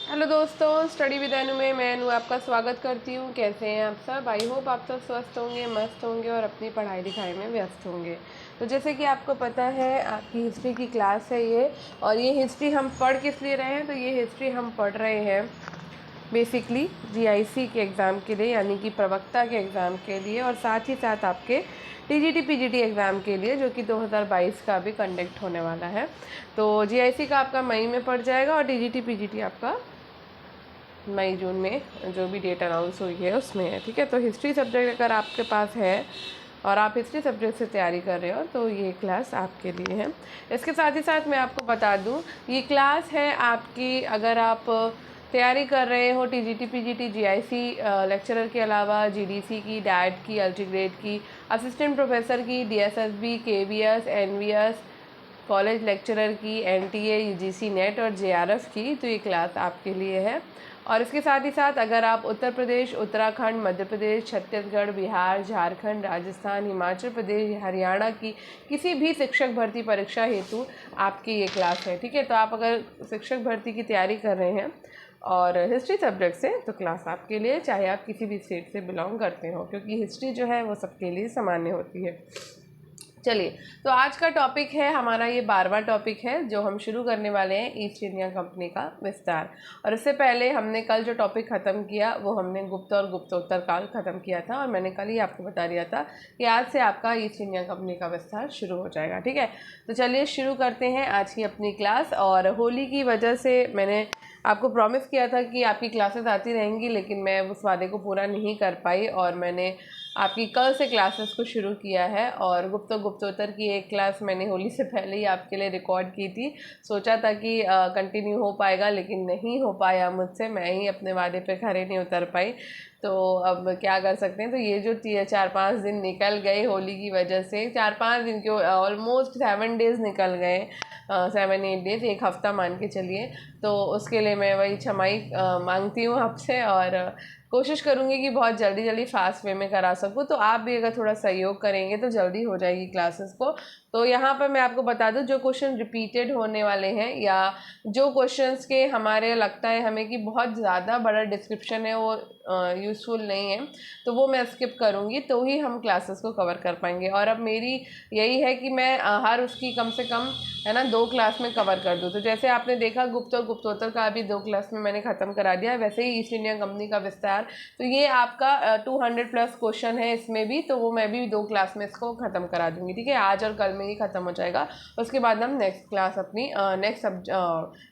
Hello दोस्तों, study with अनु में मैं अनु आपका स्वागत करती हूँ। कैसे हैं आप सब? आई होप आप सब स्वस्थ होंगे, मस्त होंगे और अपनी पढ़ाई लिखाई में व्यस्त होंगे। तो जैसे कि आपको पता है, आपकी हिस्ट्री की क्लास है ये, और ये हिस्ट्री हम पढ़ किस लिए रहे हैं? तो ये हिस्ट्री हम पढ़ रहे हैं बेसिकली जीआईसी के एग्ज़ाम के लिए, यानी कि प्रवक्ता के एग्ज़ाम के लिए, और साथ ही साथ आपके टीजीटी पीजीटी एग्ज़ाम के लिए, जो कि 2022 का भी कंडक्ट होने वाला है। तो जीआईसी का आपका मई में पड़ जाएगा और टीजीटी पीजीटी आपका मई जून में, जो भी डेट अनाउंस हुई है उसमें है। ठीक है, तो हिस्ट्री सब्जेक्ट अगर आपके पास है और आप हिस्ट्री सब्जेक्ट से तैयारी कर रहे हो तो ये क्लास आपके लिए है। इसके साथ ही साथ मैं आपको बता दूं, ये क्लास है आपकी अगर आप तैयारी कर रहे हो टीजीटी पीजीटी जीआईसी लेक्चरर के अलावा जीडीसी की, डैट की, अल्टीग्रेड की, असिस्टेंट प्रोफेसर की, DSSB, KVS, NVS, college lecturer की, एनटीए, यूजीसी नेट और जेआरएफ की, तो ये क्लास आपके लिए है। और इसके साथ ही साथ अगर आप उत्तर प्रदेश, उत्तराखंड, मध्य प्रदेश, छत्तीसगढ़, बिहार, झारखंड, राजस्थान, हिमाचल प्रदेश, हरियाणा की किसी भी शिक्षक भर्ती परीक्षा हेतु आपकी ये क्लास है। ठीक है, तो आप अगर शिक्षक भर्ती की तैयारी कर रहे हैं और हिस्ट्री सब्जेक्ट से, तो क्लास आपके लिए, चाहे आप किसी भी स्टेट से बिलोंग करते हो, क्योंकि हिस्ट्री जो है वो सबके लिए सामान्य होती है। चलिए, तो आज का टॉपिक है हमारा, ये 12वां टॉपिक है जो हम शुरू करने वाले हैं, ईस्ट इंडिया कंपनी का विस्तार। और इससे पहले हमने कल जो टॉपिक ख़त्म किया वो हमने गुप्त और गुप्तोत्तर काल ख़त्म किया था, और मैंने कल ही आपको बता दिया था कि आज से आपका ईस्ट इंडिया कंपनी का विस्तार शुरू हो जाएगा। ठीक है, तो चलिए शुरू करते हैं आज की अपनी क्लास। और होली की वजह से मैंने आपको प्रॉमिस किया था कि आपकी क्लासेस आती रहेंगी, लेकिन मैं उस वादे को पूरा नहीं कर पाई, और मैंने आपकी कल से क्लासेस को शुरू किया है। और गुप्तोत्तर की एक क्लास मैंने होली से पहले ही आपके लिए रिकॉर्ड की थी। सोचा था कि कंटिन्यू हो पाएगा, लेकिन नहीं हो पाया मुझसे, मैं ही अपने वादे पे खरे नहीं उतर पाई। तो अब क्या कर सकते हैं। तो ये जो 4-5 दिन निकल गए होली की वजह से, 4-5 दिन क्यों, ऑलमोस्ट 7 डेज़ निकल गए, 7-8 डेज़, एक हफ़्ता मान के चलिए। तो उसके लिए मैं वही क्षमाई मांगती हूँ आपसे, और कोशिश करूँगी कि बहुत जल्दी जल्दी फास्ट वे में करा सकूँ। तो आप भी अगर थोड़ा सहयोग करेंगे तो जल्दी हो जाएगी क्लासेस को। तो यहाँ पर मैं आपको बता दूँ, जो क्वेश्चन रिपीटेड होने वाले हैं, या जो क्वेश्चंस के हमारे लगता है हमें कि बहुत ज़्यादा बड़ा डिस्क्रिप्शन है, वो यूज़फुल नहीं है, तो वो मैं स्किप करूँगी, तो ही हम क्लासेस को कवर कर पाएंगे। और अब मेरी यही है कि मैं हर उसकी कम से कम, है ना, 2 क्लास में कवर कर दूँ। तो जैसे आपने देखा गुप्त और गुप्तोत्तर का अभी 2 क्लास में मैंने ख़त्म करा दिया, वैसे ही ईस्ट इंडिया कंपनी का विस्तार, तो ये आपका 200+ क्वेश्चन है इसमें भी, तो वो मैं भी 2 क्लास में इसको ख़त्म करा दूँगी। ठीक है, आज और कल में ही ख़त्म हो जाएगा। उसके बाद हम नेक्स्ट क्लास अपनी नेक्स्ट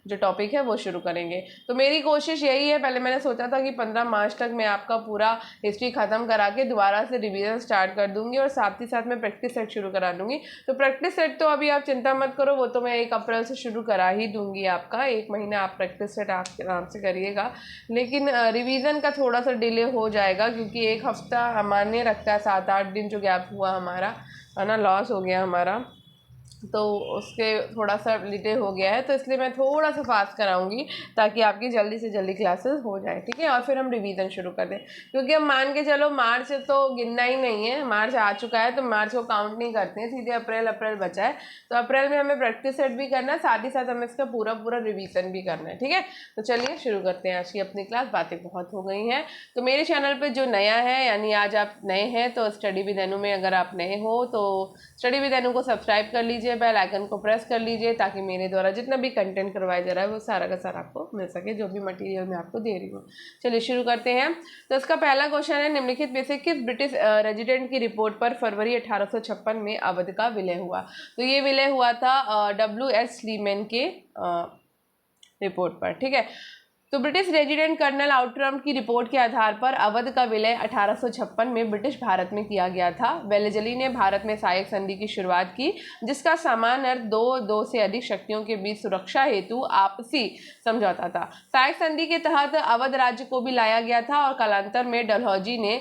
जो टॉपिक है वो शुरू करेंगे। तो मेरी कोशिश यही है, पहले मैंने सोचा था कि 15 मार्च तक मैं आपका पूरा हिस्ट्री ख़त्म करा के दोबारा से रिवीजन स्टार्ट कर दूँगी, और साथ ही साथ मैं प्रैक्टिस सेट शुरू करा दूँगी। तो प्रैक्टिस सेट तो अभी आप चिंता मत करो, वो तो मैं 1 अप्रैल से शुरू करा ही दूँगी। आपका 1 महीना आप प्रैक्टिस सेट आप आराम से करिएगा, लेकिन रिवीजन का थोड़ा सा डिले हो जाएगा, क्योंकि 1 हफ्ता मान्य रखता है, 7-8 दिन जो गैप हुआ हमारा, है ना, लॉस हो गया हमारा, तो उसके थोड़ा सा डिले हो गया है, तो इसलिए मैं थोड़ा सा फास्ट कराऊंगी ताकि आपकी जल्दी से जल्दी क्लासेस हो जाए। ठीक है, और फिर हम रिवीजन शुरू कर दें, क्योंकि हम मान के चलो मार्च तो गिनना ही नहीं है, मार्च आ चुका है, तो मार्च को काउंट नहीं करते हैं, सीधे अप्रैल बचा है। तो अप्रैल में हमें प्रैक्टिस सेट भी करना है, साथ ही साथ हमें इसका पूरा रिवीजन भी करना है। ठीक है, तो चलिए शुरू करते हैं आज की अपनी क्लास। बातें बहुत हो गई हैं, तो मेरे चैनल पर जो नया है, यानी आज आप नए हैं, तो स्टडी विद अनु में अगर आप नए हो तो स्टडी विद अनु को सब्सक्राइब कर लीजिए, बेल आइकन को प्रेस कर लीजिए, ताकि मेरे द्वारा जितना भी कंटेंट करवाया जा रहा है वो सारा का सारा आपको मिल सके, जो भी मटेरियल मैं आपको दे रही हूँ। चलिए शुरू करते हैं। तो इसका पहला क्वेश्चन है, निम्नलिखित में से किस ब्रिटिश रेजिडेंट की रिपोर्ट पर फरवरी 1856 में अवध का विलय हुआ? तो ये विलय हुआ था WS स्लीमैन के रिपोर्ट पर। ठीक है, तो ब्रिटिश रेजिडेंट कर्नल आउटरम की रिपोर्ट के आधार पर अवध का विलय 1856 में ब्रिटिश भारत में किया गया था। वेलेजली ने भारत में सहायक संधि की शुरुआत की, जिसका सामान्य अर्थ दो से अधिक शक्तियों के बीच सुरक्षा हेतु आपसी समझौता था। सहायक संधि के तहत अवध राज्य को भी लाया गया था, और कालांतर में डलहौजी ने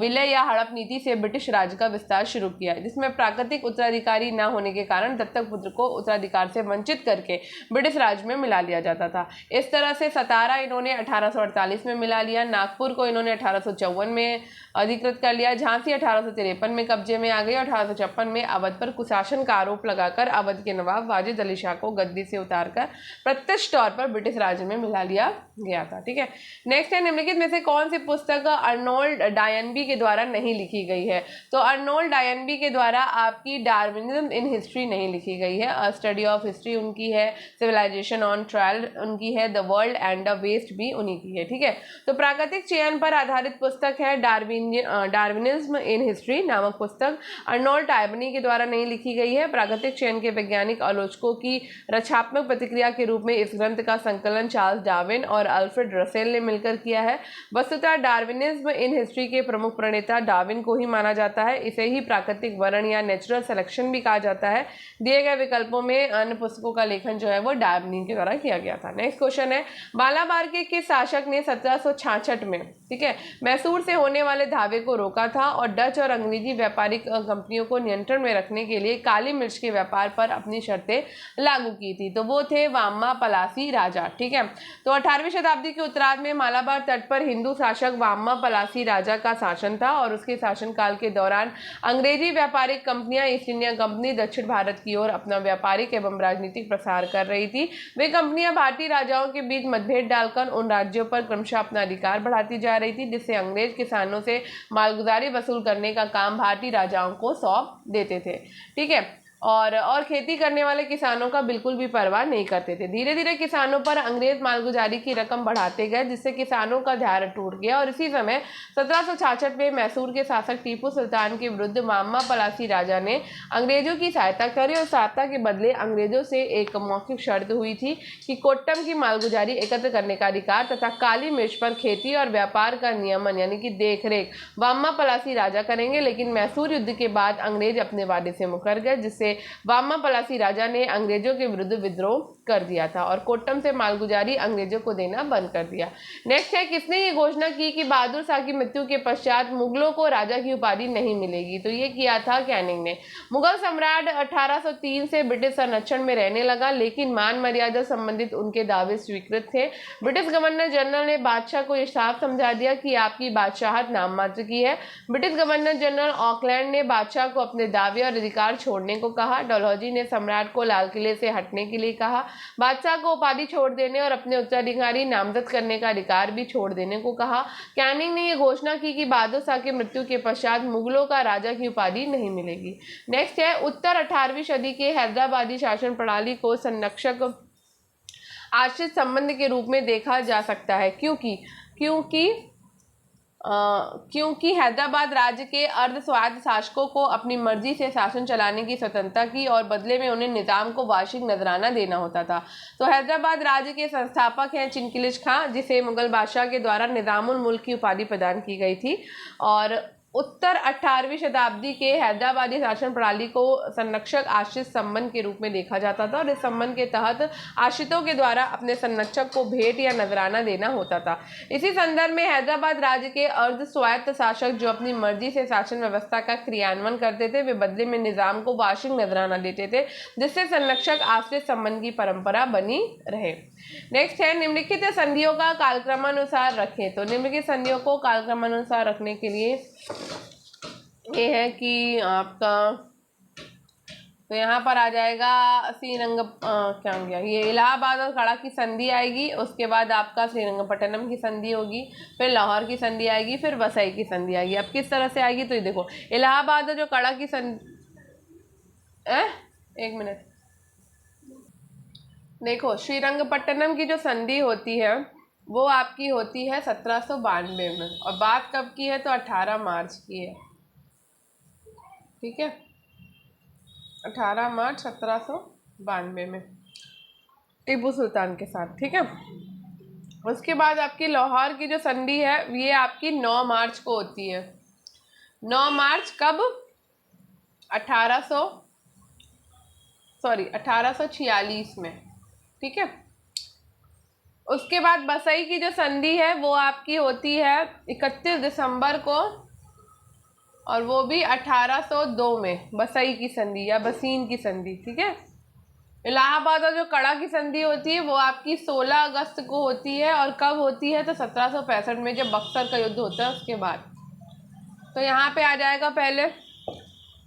विलय या हड़प नीति से ब्रिटिश राज्य का विस्तार शुरू किया, जिसमें प्राकृतिक उत्तराधिकारी न होने के कारण दत्तक पुत्र को उत्तराधिकार से वंचित करके ब्रिटिश राज्य में मिला लिया जाता था। इस तरह से 17 सातारा इन्होंने 1848 में मिला लिया, नागपुर को इन्होंने 1854 में अधिकृत कर लिया, झांसी 1853 में कब्जे में आ गई और 1856 में अवध पर कुशासन का आरोप लगाकर अवध के नवाब वाजिद अली शाह को गद्दी से उतारकर प्रत्यक्ष तौर पर ब्रिटिश राज्य में मिला लिया गया था। ठीक है, नेक्स्ट है निम्नलिखित में से कौन सी पुस्तक अर्नोल्ड डायनबी के द्वारा नहीं लिखी गई है? तो अर्नोल्ड डायनबी के द्वारा आपकी डार्विनिज्म इन हिस्ट्री नहीं लिखी गई है, अ स्टडी ऑफ हिस्ट्री उनकी है, सिविलाइजेशन ऑन ट्रायल उनकी है, the world and the west भी उन्हीं की है। ठीक है, तो प्राकृतिक चयन पर आधारित पुस्तक है डार्विनिज्म इन हिस्ट्री नामक पुस्तक अर्नोल्ड डायनबी के द्वारा नहीं लिखी गई है। प्राकृतिक चयन के वैज्ञानिक आलोचकों की रचनात्मक प्रतिक्रिया के रूप में इस ग्रंथ का संकलन चार्ल्स डार्विन और अल्फ्रेड रसेल ने मिलकर किया है। वस्तुतः डार्विनिज्म इन हिस्ट्री के प्रमुख प्रणेता डार्विन को ही माना जाता है, इसे ही प्राकृतिक वर्ण या नेचुरल सिलेक्शन भी कहा जाता है। दिए गए विकल्पों में अन्य पुस्तकों का लेखन जो है वो डार्विन के द्वारा किया गया था। नेक्स्ट क्वेश्चन है, मालाबार के किस शासक ने 1766 में, ठीक है, मैसूर से होने वाले धावे को रोका था और डच और अंग्रेजी व्यापारिक कंपनियों को नियंत्रण में रखने के लिए काली मिर्च के व्यापार पर अपनी शर्तें लागू की थी? तो वो थे वाम्मा पलासी राजा। ठीक है, तो 18वीं शताब्दी के उत्तरार्ध में मालाबार तट पर हिंदू शासक वाम्मा पलासी राजा का शासन था और उसके शासनकाल के दौरान अंग्रेजी व्यापारिक कंपनियां ईस्ट इंडिया कंपनी दक्षिण भारत की ओर अपना व्यापारिक एवं राजनीतिक प्रसार कर रही थी। वे कंपनियां भारतीय राजाओं के बीच मतभेद डालकर उन राज्यों पर क्रमशः अपना अधिकार बढ़ाती जा रही थी, जिससे अंग्रेज किसानों से मालगुजारी वसूल करने का काम भारतीय राजाओं को सौंप देते थे। ठीक है, और खेती करने वाले किसानों का बिल्कुल भी परवाह नहीं करते थे। धीरे धीरे किसानों पर अंग्रेज मालगुजारी की रकम बढ़ाते गए, जिससे किसानों का धैर्य टूट गया और इसी समय 1766 में मैसूर के शासक टीपू सुल्तान के विरुद्ध वाम्मा पलासी राजा ने अंग्रेजों की सहायता करी और सहायता के बदले अंग्रेजों से एक मौखिक शर्त हुई थी कि कोट्टम की मालगुजारी एकत्र करने का अधिकार तथा काली मिर्च पर खेती और व्यापार का नियमन यानी कि देखरेख वाम्मा पलासी राजा करेंगे। लेकिन मैसूर युद्ध के बाद अंग्रेज अपने वादे से मुकर गए, जिससे वाम्मा पलासी राजा ने अंग्रेजों के विरुद्ध विद्रोह कर दिया था और कोट्टम से मालगुजारी अंग्रेजों को देना बंद कर दिया। नेक्स्ट है, किसने ये घोषणा की कि बहादुर शाह की मृत्यु के पश्चात मुगलों को राजा की उपाधि नहीं मिलेगी? तो ये किया था कैनिंग ने। मुगल सम्राट 1803 से ब्रिटिश संरक्षण में रहने लगा, लेकिन मान मर्यादा संबंधित उनके दावे स्वीकृत थे। ब्रिटिश गवर्नर जनरल ने बादशाह को यह साफ समझा दिया कि आपकी बादशाहत नाम मात्र की है। ब्रिटिश गवर्नर जनरल ऑकलैंड ने बादशाह को अपने दावे और अधिकार छोड़ने को कहा। डलहौजी ने सम्राट को लाल किले से हटने के लिए कहा। बादशाह को उपाधि छोड़ देने और अपने उत्तराधिकारी नामजद करने का अधिकार भी छोड़ देने को कहा। कैनिंग ने यह घोषणा की कि बहादुर शाह की मृत्यु के पश्चात मुगलों का राजा की उपाधि नहीं मिलेगी। नेक्स्ट है, उत्तर 18वीं सदी के हैदराबादी शासन प्रणाली को संरक्षक आश्रित संबंध के रूप में देखा जा सकता है, क्योंकि हैदराबाद राज्य के अर्ध स्वायत्त शासकों को अपनी मर्जी से शासन चलाने की स्वतंत्रता की और बदले में उन्हें निजाम को वार्षिक नजराना देना होता था। तो हैदराबाद राज्य के संस्थापक हैं चिनकिलिश खां, जिसे मुगल बादशाह के द्वारा निजामुल मुल्क की उपाधि प्रदान की गई थी। और उत्तर 18वीं शताब्दी के हैदराबादी शासन प्रणाली को संरक्षक आश्रित संबंध के रूप में देखा जाता था और इस संबंध के तहत आश्रितों के द्वारा अपने संरक्षक को भेंट या नजराना देना होता था। इसी संदर्भ में हैदराबाद राज्य के अर्ध स्वायत्त शासक जो अपनी मर्जी से शासन व्यवस्था का क्रियान्वयन करते थे, वे बदले में निजाम को वार्षिक नजराना देते थे, जिससे संरक्षक आश्रित संबंध की परंपरा बनी रहे। नेक्स्ट है, निम्नलिखित संधियों का कालक्रमानुसार रखें। तो निम्नलिखित संधियों को कालक्रमानुसार रखने के लिए ये है कि आपका, तो यहाँ पर आ जाएगा क्या हो गया, ये इलाहाबाद और कड़ा की संधि आएगी, उसके बाद आपका श्रीरंगपट्टनम की संधि होगी, फिर लाहौर की संधि आएगी, फिर वसई की संधि आएगी। अब किस तरह से आएगी, तो ये देखो इलाहाबाद और जो कड़ा की संधि, एक मिनट देखो, श्रीरंगपट्टनम की जो संधि होती है वो आपकी होती है 1792 में, और बात कब की है, तो 18 मार्च की है। ठीक है, 18 मार्च 1792 में टीपू सुल्तान के साथ। ठीक है, उसके बाद आपकी लाहौर की जो संधि है ये आपकी 9 मार्च को होती है। 9 मार्च कब, 1846 में। ठीक है, उसके बाद बसई की जो संधि है वो आपकी होती है 31 दिसंबर को, और वो भी 1802 में, बसई की संधि या बसीन की संधि। ठीक है, इलाहाबाद और जो कड़ा की संधि होती है वो आपकी 16 अगस्त को होती है। और कब होती है? तो 1765 में, जब बक्सर का युद्ध होता है उसके बाद। तो यहाँ पे आ जाएगा पहले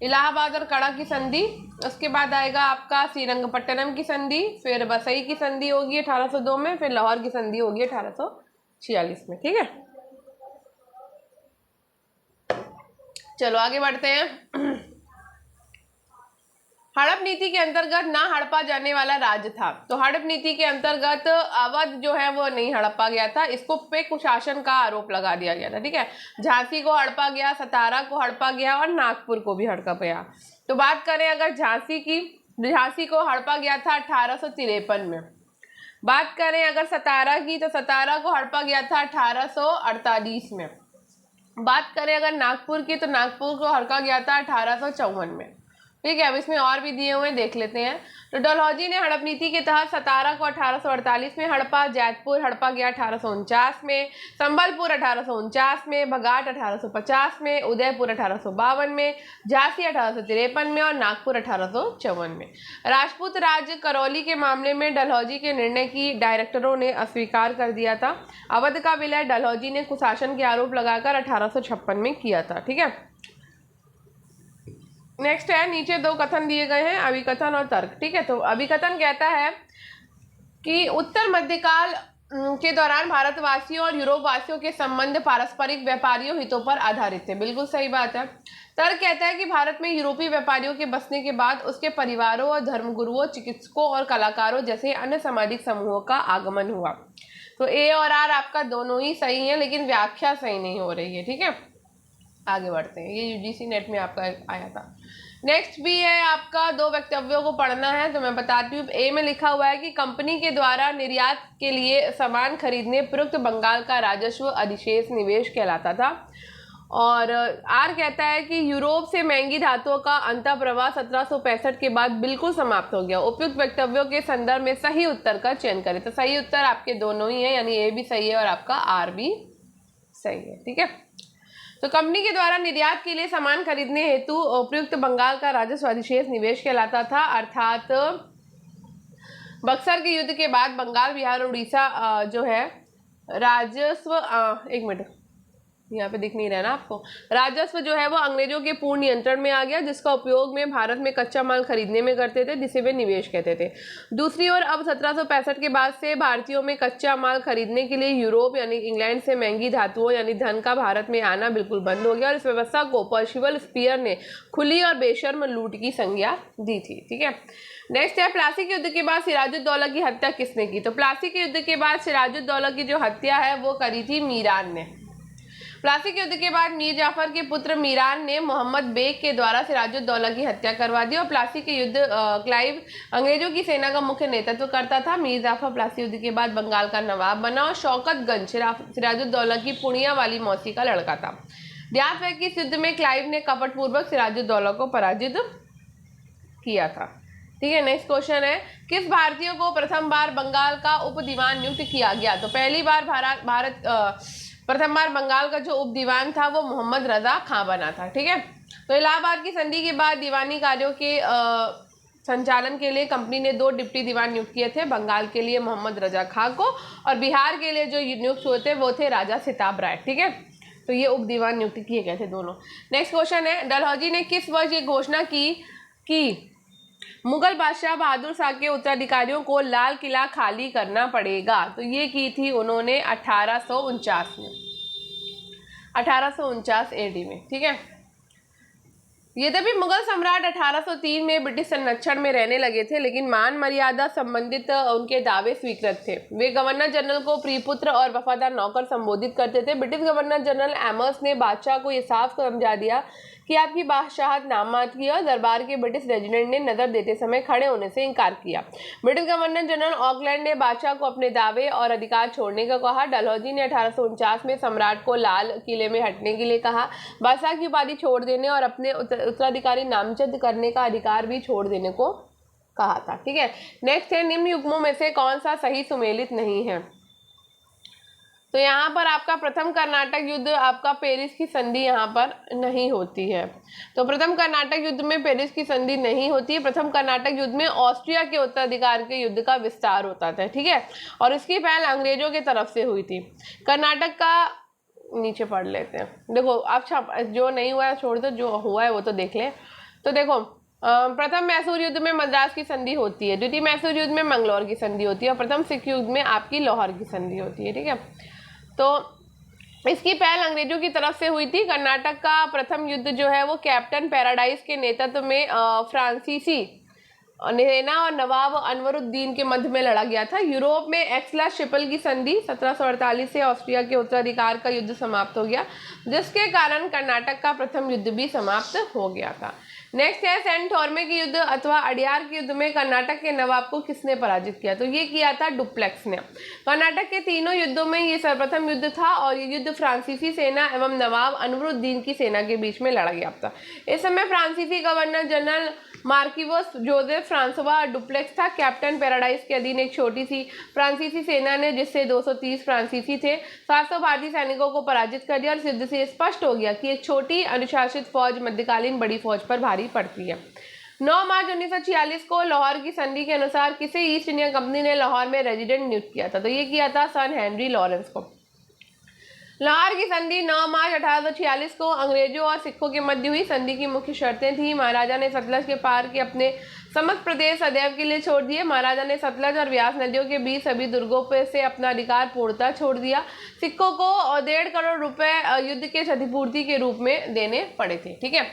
इलाहाबाद और कड़ा की संधि, उसके बाद आएगा आपका श्रीरंगपट्टनम की संधि, फिर बसई की संधि होगी 1802 में, फिर लाहौर की संधि होगी 1846 में। ठीक है, चलो आगे बढ़ते हैं। हड़प नीति के अंतर्गत ना हड़पा जाने वाला राज्य था। तो हड़प नीति के अंतर्गत अवध जो है वो नहीं हड़पा गया था, इसको पे कुशासन का आरोप लगा दिया गया था। ठीक है, झांसी को हड़पा गया, सतारा को हड़पा गया और नागपुर को भी हड़पा गया। तो बात करें अगर झांसी की, झांसी को हड़पा गया था 1853 में। बात करें अगर सतारा की, तो सतारा को हड़पा गया था 1848 में। बात करें अगर नागपुर की, तो नागपुर को हड़पा गया था 1854 में। ठीक है, अब इसमें और भी दिए हुए हैं, देख लेते हैं। तो डलहौजी ने हड़प नीति के तहत सतारा को 1848 में हड़पा, जैतपुर हड़पा गया 1849 में, संबलपुर 1849 में, बघाट 1850 में, उदयपुर 1852 में, झांसी 1853 में और नागपुर 1854 में। राजपूत राज करौली के मामले में डलहौजी के निर्णय की डायरेक्टरों ने अस्वीकार कर दिया था। अवध का विलय डलहौजी ने कुशासन के आरोप लगाकर 1856 में किया था। ठीक है, नेक्स्ट है, नीचे दो कथन दिए गए हैं, अभिकथन और तर्क। ठीक है, तो अभिकथन कहता है कि उत्तर मध्यकाल के दौरान भारतवासियों और यूरोप वासियों के संबंध पारस्परिक व्यापारियों हितों पर आधारित थे। बिल्कुल सही बात है। तर्क कहता है कि भारत में यूरोपीय व्यापारियों के बसने के बाद उसके परिवारों और धर्मगुरुओं, चिकित्सकों और कलाकारों जैसे अन्य सामाजिक समूहों का आगमन हुआ। तो ए और आर आपका दोनों ही सही है, लेकिन व्याख्या सही नहीं हो रही है। ठीक है, आगे बढ़ते हैं, ये यूजीसी नेट में आपका आया था। नेक्स्ट भी है आपका, दो वक्तव्यों को पढ़ना है, तो मैं बताती हूँ। ए में लिखा हुआ है कि कंपनी के द्वारा निर्यात के लिए सामान खरीदने प्रयुक्त बंगाल का राजस्व अधिशेष निवेश कहलाता था। और आर कहता है कि यूरोप से महंगी धातुओं का अंतः प्रवाह 1765 के बाद बिल्कुल समाप्त हो गया। उपयुक्त वक्तव्यों के संदर्भ में सही उत्तर का चयन करें। तो सही उत्तर आपके दोनों ही है, यानी ए भी सही है और आपका आर भी सही है। ठीक है, तो कंपनी के द्वारा निर्यात के लिए सामान खरीदने हेतु उपयुक्त बंगाल का राजस्व अधिशेष निवेश कहलाता था। अर्थात बक्सर के युद्ध के बाद बंगाल, बिहार और उड़ीसा जो है राजस्व, एक मिनट यहाँ पे दिख नहीं रहा ना आपको, राजस्व जो है वो अंग्रेजों के पूर्ण नियंत्रण में आ गया, जिसका उपयोग में भारत में कच्चा माल खरीदने में करते थे, जिसे वे निवेश कहते थे। दूसरी ओर अब 1765 के बाद से भारतीयों में कच्चा माल खरीदने के लिए यूरोप यानी इंग्लैंड से महंगी धातुओं यानी धन का भारत में आना बिल्कुल बंद हो गया, और इस व्यवस्था को पर्शिवल स्पीयर ने खुली और बेशर्म लूट की संज्ञा दी थी। ठीक है, नेक्स्ट है, प्लासी के युद्ध के बाद सिराजुद्दौला की हत्या किसने की? तो प्लासी के युद्ध के बाद सिराजुद्दौला की जो हत्या है वो करी थी मीरान ने। प्लासी के युद्ध के बाद मीर जाफर के पुत्र मीरान ने मोहम्मद बेग के द्वारा सिराजुद्दौला की हत्या करवा दी। और प्लासी के युद्ध क्लाइव अंग्रेजों की सेना का मुख्य नेतृत्व करता था। मीर जाफर प्लासी युद्ध के बाद बंगाल का नवाब बना और शौकतगंज सिराजुद्दौला की पुणिया वाली मौसी का लड़का था। ध्यात है कि इस युद्ध में क्लाइव ने कपटपूर्वक सिराजुद्दौला को पराजित किया था। ठीक है, नेक्स्ट क्वेश्चन है, किस भारतीय को प्रथम बार बंगाल का उप दीवान नियुक्त किया गया? तो पहली बार प्रथम बार बंगाल का जो उप दीवान था वो मोहम्मद रजा खां बना था। ठीक है, तो इलाहाबाद की संधि के बाद दीवानी कार्यों के संचालन के लिए कंपनी ने 2 डिप्टी दीवान नियुक्त किए थे, बंगाल के लिए मोहम्मद रजा खां को और बिहार के लिए जो नियुक्त हुए थे वो थे राजा सिताब राय। ठीक है, तो ये उप दीवान नियुक्त किए गए थे दोनों। नेक्स्ट क्वेश्चन है, डलहौजी ने किस वर्ष ये घोषणा की मुगल बादशाह बहादुर शाह के उत्तराधिकारियों को लाल किला खाली करना पड़ेगा? तो ये की थी उन्होंने 1849 में, 1849 एडी में। ठीक है, यद्यपि मुगल सम्राट 1803 में ब्रिटिश संरक्षण में रहने लगे थे, लेकिन मान मर्यादा संबंधित उनके दावे स्वीकृत थे। वे गवर्नर जनरल को प्रियपुत्र और वफादार नौकर संबोधित करते थे। ब्रिटिश गवर्नर जनरल एमर्स ने बादशाह को यह साफ समझा दिया कि आपकी बादशाहत नाममात्र की, और दरबार के ब्रिटिश रेजिडेंट ने नजर देते समय खड़े होने से इनकार किया। ब्रिटिश गवर्नर जनरल ऑकलैंड ने बादशाह को अपने दावे और अधिकार छोड़ने का कहा। डलहौजी ने 1849 में सम्राट को लाल किले में हटने के लिए कहा, बादशाह की उपाधि छोड़ देने और अपने उत्तराधिकारी नामजद करने का अधिकार भी छोड़ देने को कहा था। ठीक है, नेक्स्ट है, निम्न युग्मों में से कौन सा सही सुमेलित नहीं है? तो यहाँ पर आपका प्रथम कर्नाटक युद्ध, आपका पेरिस की संधि यहाँ पर नहीं होती है। तो प्रथम कर्नाटक युद्ध में पेरिस की संधि नहीं होती है। प्रथम कर्नाटक युद्ध में ऑस्ट्रिया के उत्तराधिकार के युद्ध का विस्तार होता था, ठीक है, और इसकी पहल अंग्रेजों की तरफ से हुई थी। कर्नाटक का नीचे पढ़ लेते हैं। देखो आप जो नहीं हुआ है छोड़ दो, जो हुआ है वो तो देख लें। तो देखो प्रथम मैसूर युद्ध में मद्रास की संधि होती है, द्वितीय मैसूर युद्ध में मंगलौर की संधि होती है, और प्रथम सिख युद्ध में आपकी लाहौर की संधि होती है, ठीक है। तो इसकी पहल अंग्रेजों की तरफ से हुई थी। कर्नाटक का प्रथम युद्ध जो है वो कैप्टन पैराडाइज के नेतृत्व में फ्रांसीसी नेना और नवाब अनवरुद्दीन के मध्य में लड़ा गया था। यूरोप में एक्सला शिपल की संधि 1748 से ऑस्ट्रिया के उत्तराधिकार का युद्ध समाप्त हो गया, जिसके कारण कर्नाटक का प्रथम युद्ध भी समाप्त हो गया था। नेक्स्ट है सेंट थॉर्मे के युद्ध अथवा अडियार के युद्ध में कर्नाटक के नवाब को किसने पराजित किया? तो ये किया था डुप्लेक्स ने। कर्नाटक के तीनों युद्धों में ये सर्वप्रथम युद्ध था और ये युद्ध फ्रांसीसी सेना एवं नवाब अनवरुद्दीन की सेना के बीच में लड़ा गया था। इस समय फ्रांसीसी governor general Marquis Joseph François Dupleix था। कैप्टन पैराडाइज के अधीन एक छोटी सी फ्रांसीसी सेना ने, जिससे 230 फ्रांसीसी थे, 700 भारतीय सैनिकों को पराजित कर दिया और सिद्ध से स्पष्ट हो गया कि एक छोटी अनुशासित फौज मध्यकालीन बड़ी फौज पर भारी पड़ती है। 9 मार्च 1946 को लाहौर की संधि के अनुसार किसे ईस्ट इंडिया कंपनी ने लाहौर में रेजिडेंट नियुक्त किया था? तो ये किया था सन हेनरी लॉरेंस को। लाहौर की संधि 9 मार्च 1846 को अंग्रेजों और सिखों के मध्य हुई। संधि की मुख्य शर्तें थी, महाराजा ने सतलज के पार के अपने समस्त प्रदेश सदैव के लिए छोड़ दिए। महाराजा ने सतलज और व्यास नदियों के बीच सभी दुर्गों पर से अपना अधिकार पूर्णतः छोड़ दिया। सिखों को 1.5 करोड़ रुपए युद्ध के क्षतिपूर्ति के रूप में देने पड़े थे, ठीक है।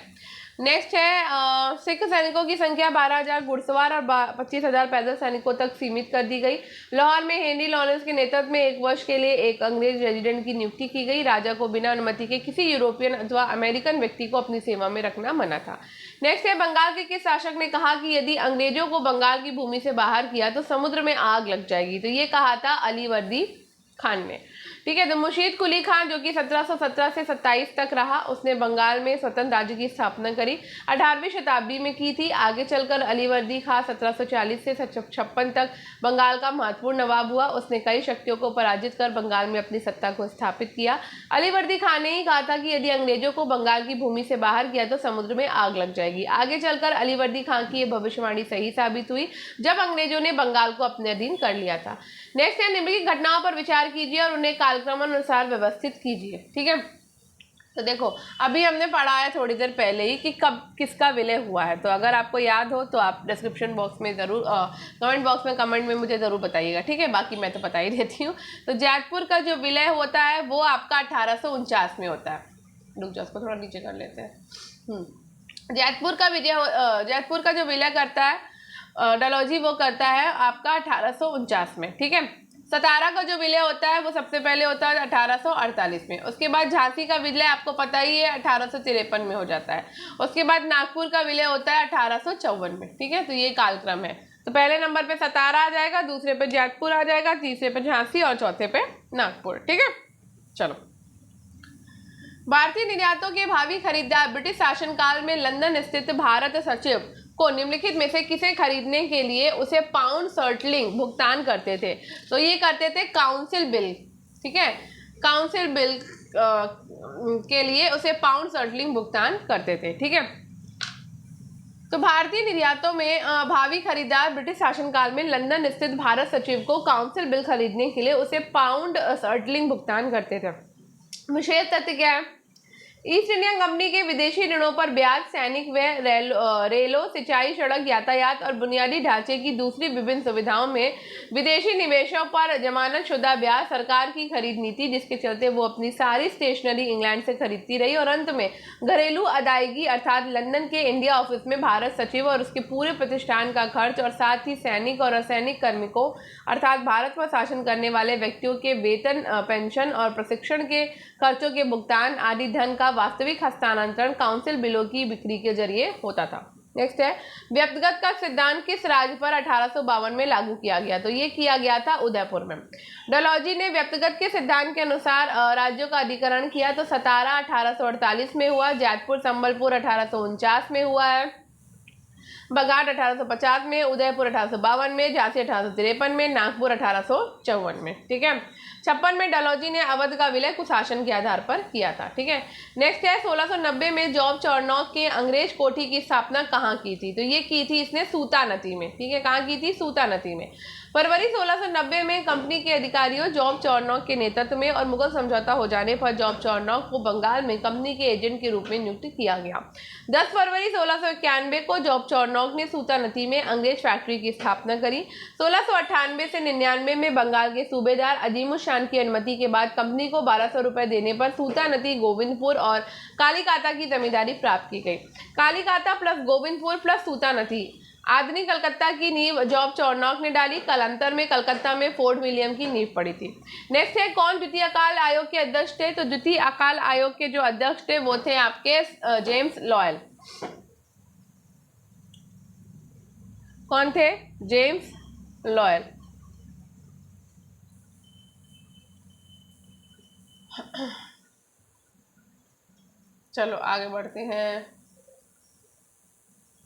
नेक्स्ट है सिख सैनिकों की संख्या 12,000 घुड़सवार और 25,000 पैदल सैनिकों तक सीमित कर दी गई। लाहौर में हेनरी लॉरेंस के नेतृत्व में 1 वर्ष के लिए एक अंग्रेज रेजिडेंट की नियुक्ति की गई। राजा को बिना अनुमति के किसी यूरोपियन अथवा अमेरिकन व्यक्ति को अपनी सेवा में रखना मना था। नेक्स्ट है बंगाल के किस शासक ने कहा कि यदि अंग्रेजों को बंगाल की भूमि से बाहर किया तो समुद्र में आग लग जाएगी? तो ये कहा था अलीवर्दी खान ने, ठीक है। तो मुर्शीद कुली खान, जो कि 1717 से 27 तक रहा, उसने बंगाल में स्वतंत्र राज्य की स्थापना करी, 18वीं शताब्दी में की थी। आगे चलकर अलीवर्दी खान 1740 से 56 तक बंगाल का महत्वपूर्ण नवाब हुआ। उसने कई शक्तियों को पराजित कर बंगाल में अपनी सत्ता को स्थापित किया। अलीवर्दी खान ने ही कहा था कि यदि अंग्रेजों को बंगाल की भूमि से बाहर किया तो समुद्र में आग लग जाएगी। आगे चलकर अलीवर्दी खान की यह भविष्यवाणी सही साबित हुई जब अंग्रेजों ने बंगाल को अपने अधीन कर लिया था। नेक्स्ट है निम्नलिखित घटनाओं पर विचार कीजिए और उन्हें कालक्रमानुसार व्यवस्थित कीजिए, ठीक है। तो देखो अभी हमने पढ़ा है थोड़ी देर पहले ही कि कब किसका विलय हुआ है। तो अगर आपको याद हो तो आप डिस्क्रिप्शन बॉक्स में ज़रूर कमेंट बॉक्स में कमेंट में मुझे ज़रूर बताइएगा, ठीक है। बाकी मैं तो बता ही देती हूँ। तो जैतपुर का जो विलय होता है वो आपका 1849 में होता है। रुक जाओ, उसको थोड़ा नीचे कर लेते हैं। जैतपुर का जो विलय करता है डलहौजी, वो करता है आपका 1849 में, ठीक है। सतारा का जो विलय होता है वो सबसे पहले होता है 1848 में। उसके बाद झांसी का विलय आपको पता ही है 1853 में हो जाता है। उसके बाद नागपुर का विलय होता है 1854 में, ठीक है। तो ये कालक्रम है। तो पहले नंबर पे सतारा आ जाएगा, दूसरे पे जैतपुर आ जाएगा, तीसरे पे झांसी और चौथे पे नागपुर, ठीक है। चलो, भारतीय निर्यातों के भावी खरीदार ब्रिटिश शासनकाल में लंदन स्थित भारत सचिव को निम्नलिखित में से किसे खरीदने के लिए उसे पाउंड सर्टलिंग भुगतान करते थे? तो ये करते थे काउंसिल बिल, ठीक है। काउंसिल बिल के लिए उसे पाउंड सर्टलिंग भुगतान करते थे, ठीक है। तो भारतीय निर्यातों में भावी खरीदार ब्रिटिश शासनकाल में लंदन स्थित भारत सचिव को काउंसिल बिल खरीदने के लिए उसे पाउंड सर्टलिंग भुगतान करते थे। विशेष तथ्य क्या है? ईस्ट इंडिया कंपनी के विदेशी ऋणों पर ब्याज, सैनिक व्यय, रेलों, सिंचाई, सड़क यातायात और बुनियादी ढांचे की दूसरी विभिन्न सुविधाओं में विदेशी निवेशों पर जमानतशुदा ब्याज, सरकार की खरीद नीति, जिसके चलते वो अपनी सारी स्टेशनरी इंग्लैंड से खरीदती रही, और अंत में घरेलू अदायगी अर्थात लंदन के इंडिया ऑफिस में भारत सचिव और उसके पूरे प्रतिष्ठान का खर्च, और साथ ही सैनिक और असैनिक कार्मिकों अर्थात भारत पर शासन करने वाले व्यक्तियों के वेतन, पेंशन और प्रशिक्षण के खर्चों के भुगतान आदि धन का वास्तविक हस्तांतरण काउंसिल बिलों की बिक्री के जरिए होता था। नेक्स्ट है व्यक्तिगत का सिद्धांत किस राज्य पर 1852 में लागू किया गया? तो ये किया गया था उदयपुर में। डलहौजी ने व्यक्तिगत के सिद्धांत के अनुसार राज्यों का अधिकरण किया। तो सतारा 1848 में हुआ, जैतपुर संबलपुर 1849 में हुआ है, बघाट 1850 में, उदयपुर 1852 में, झांसी 1853 में, नागपुर 1854 में। ठीक है। 56 में डलहौजी ने अवध का विलय कुशासन के आधार पर किया था। ठीक है। नेक्स्ट है 1690 में जॉब चार्नोक के अंग्रेज कोठी की स्थापना कहाँ की थी? तो ये की थी इसने सूतानदी में। ठीक है। कहाँ की थी? सूतानदी में। फरवरी 1690 में कंपनी के अधिकारियों जॉब चार्नोक के नेतृत्व में और मुगल समझौता हो जाने पर जॉब चार्नोक को बंगाल में कंपनी के एजेंट के रूप में नियुक्त किया गया। 10 फरवरी 1691 को जॉब चार्नोक ने सूतानदी में अंग्रेज फैक्ट्री की स्थापना करी। 1698 से 99 में बंगाल के सूबेदार अजीमुल शान की अनुमति के बाद कंपनी को 1200 रुपए देने पर सूतानदी, गोविंदपुर और कालीकाता की जमींदारी प्राप्त की गई। कालीकाता प्लस गोविंदपुर प्लस सूतानदी आधुनिक कलकत्ता की नींव जॉब चार्नोक ने डाली। कालांतर में कलकत्ता में फोर्ट विलियम की नींव पड़ी थी। नेक्स्ट है कौन द्वितीय अकाल आयोग के अध्यक्ष थे? तो द्वितीय अकाल आयोग के जो अध्यक्ष थे वो थे आपके जेम्स लॉयल। कौन थे? James loyal. चलो आगे बढ़ते हैं।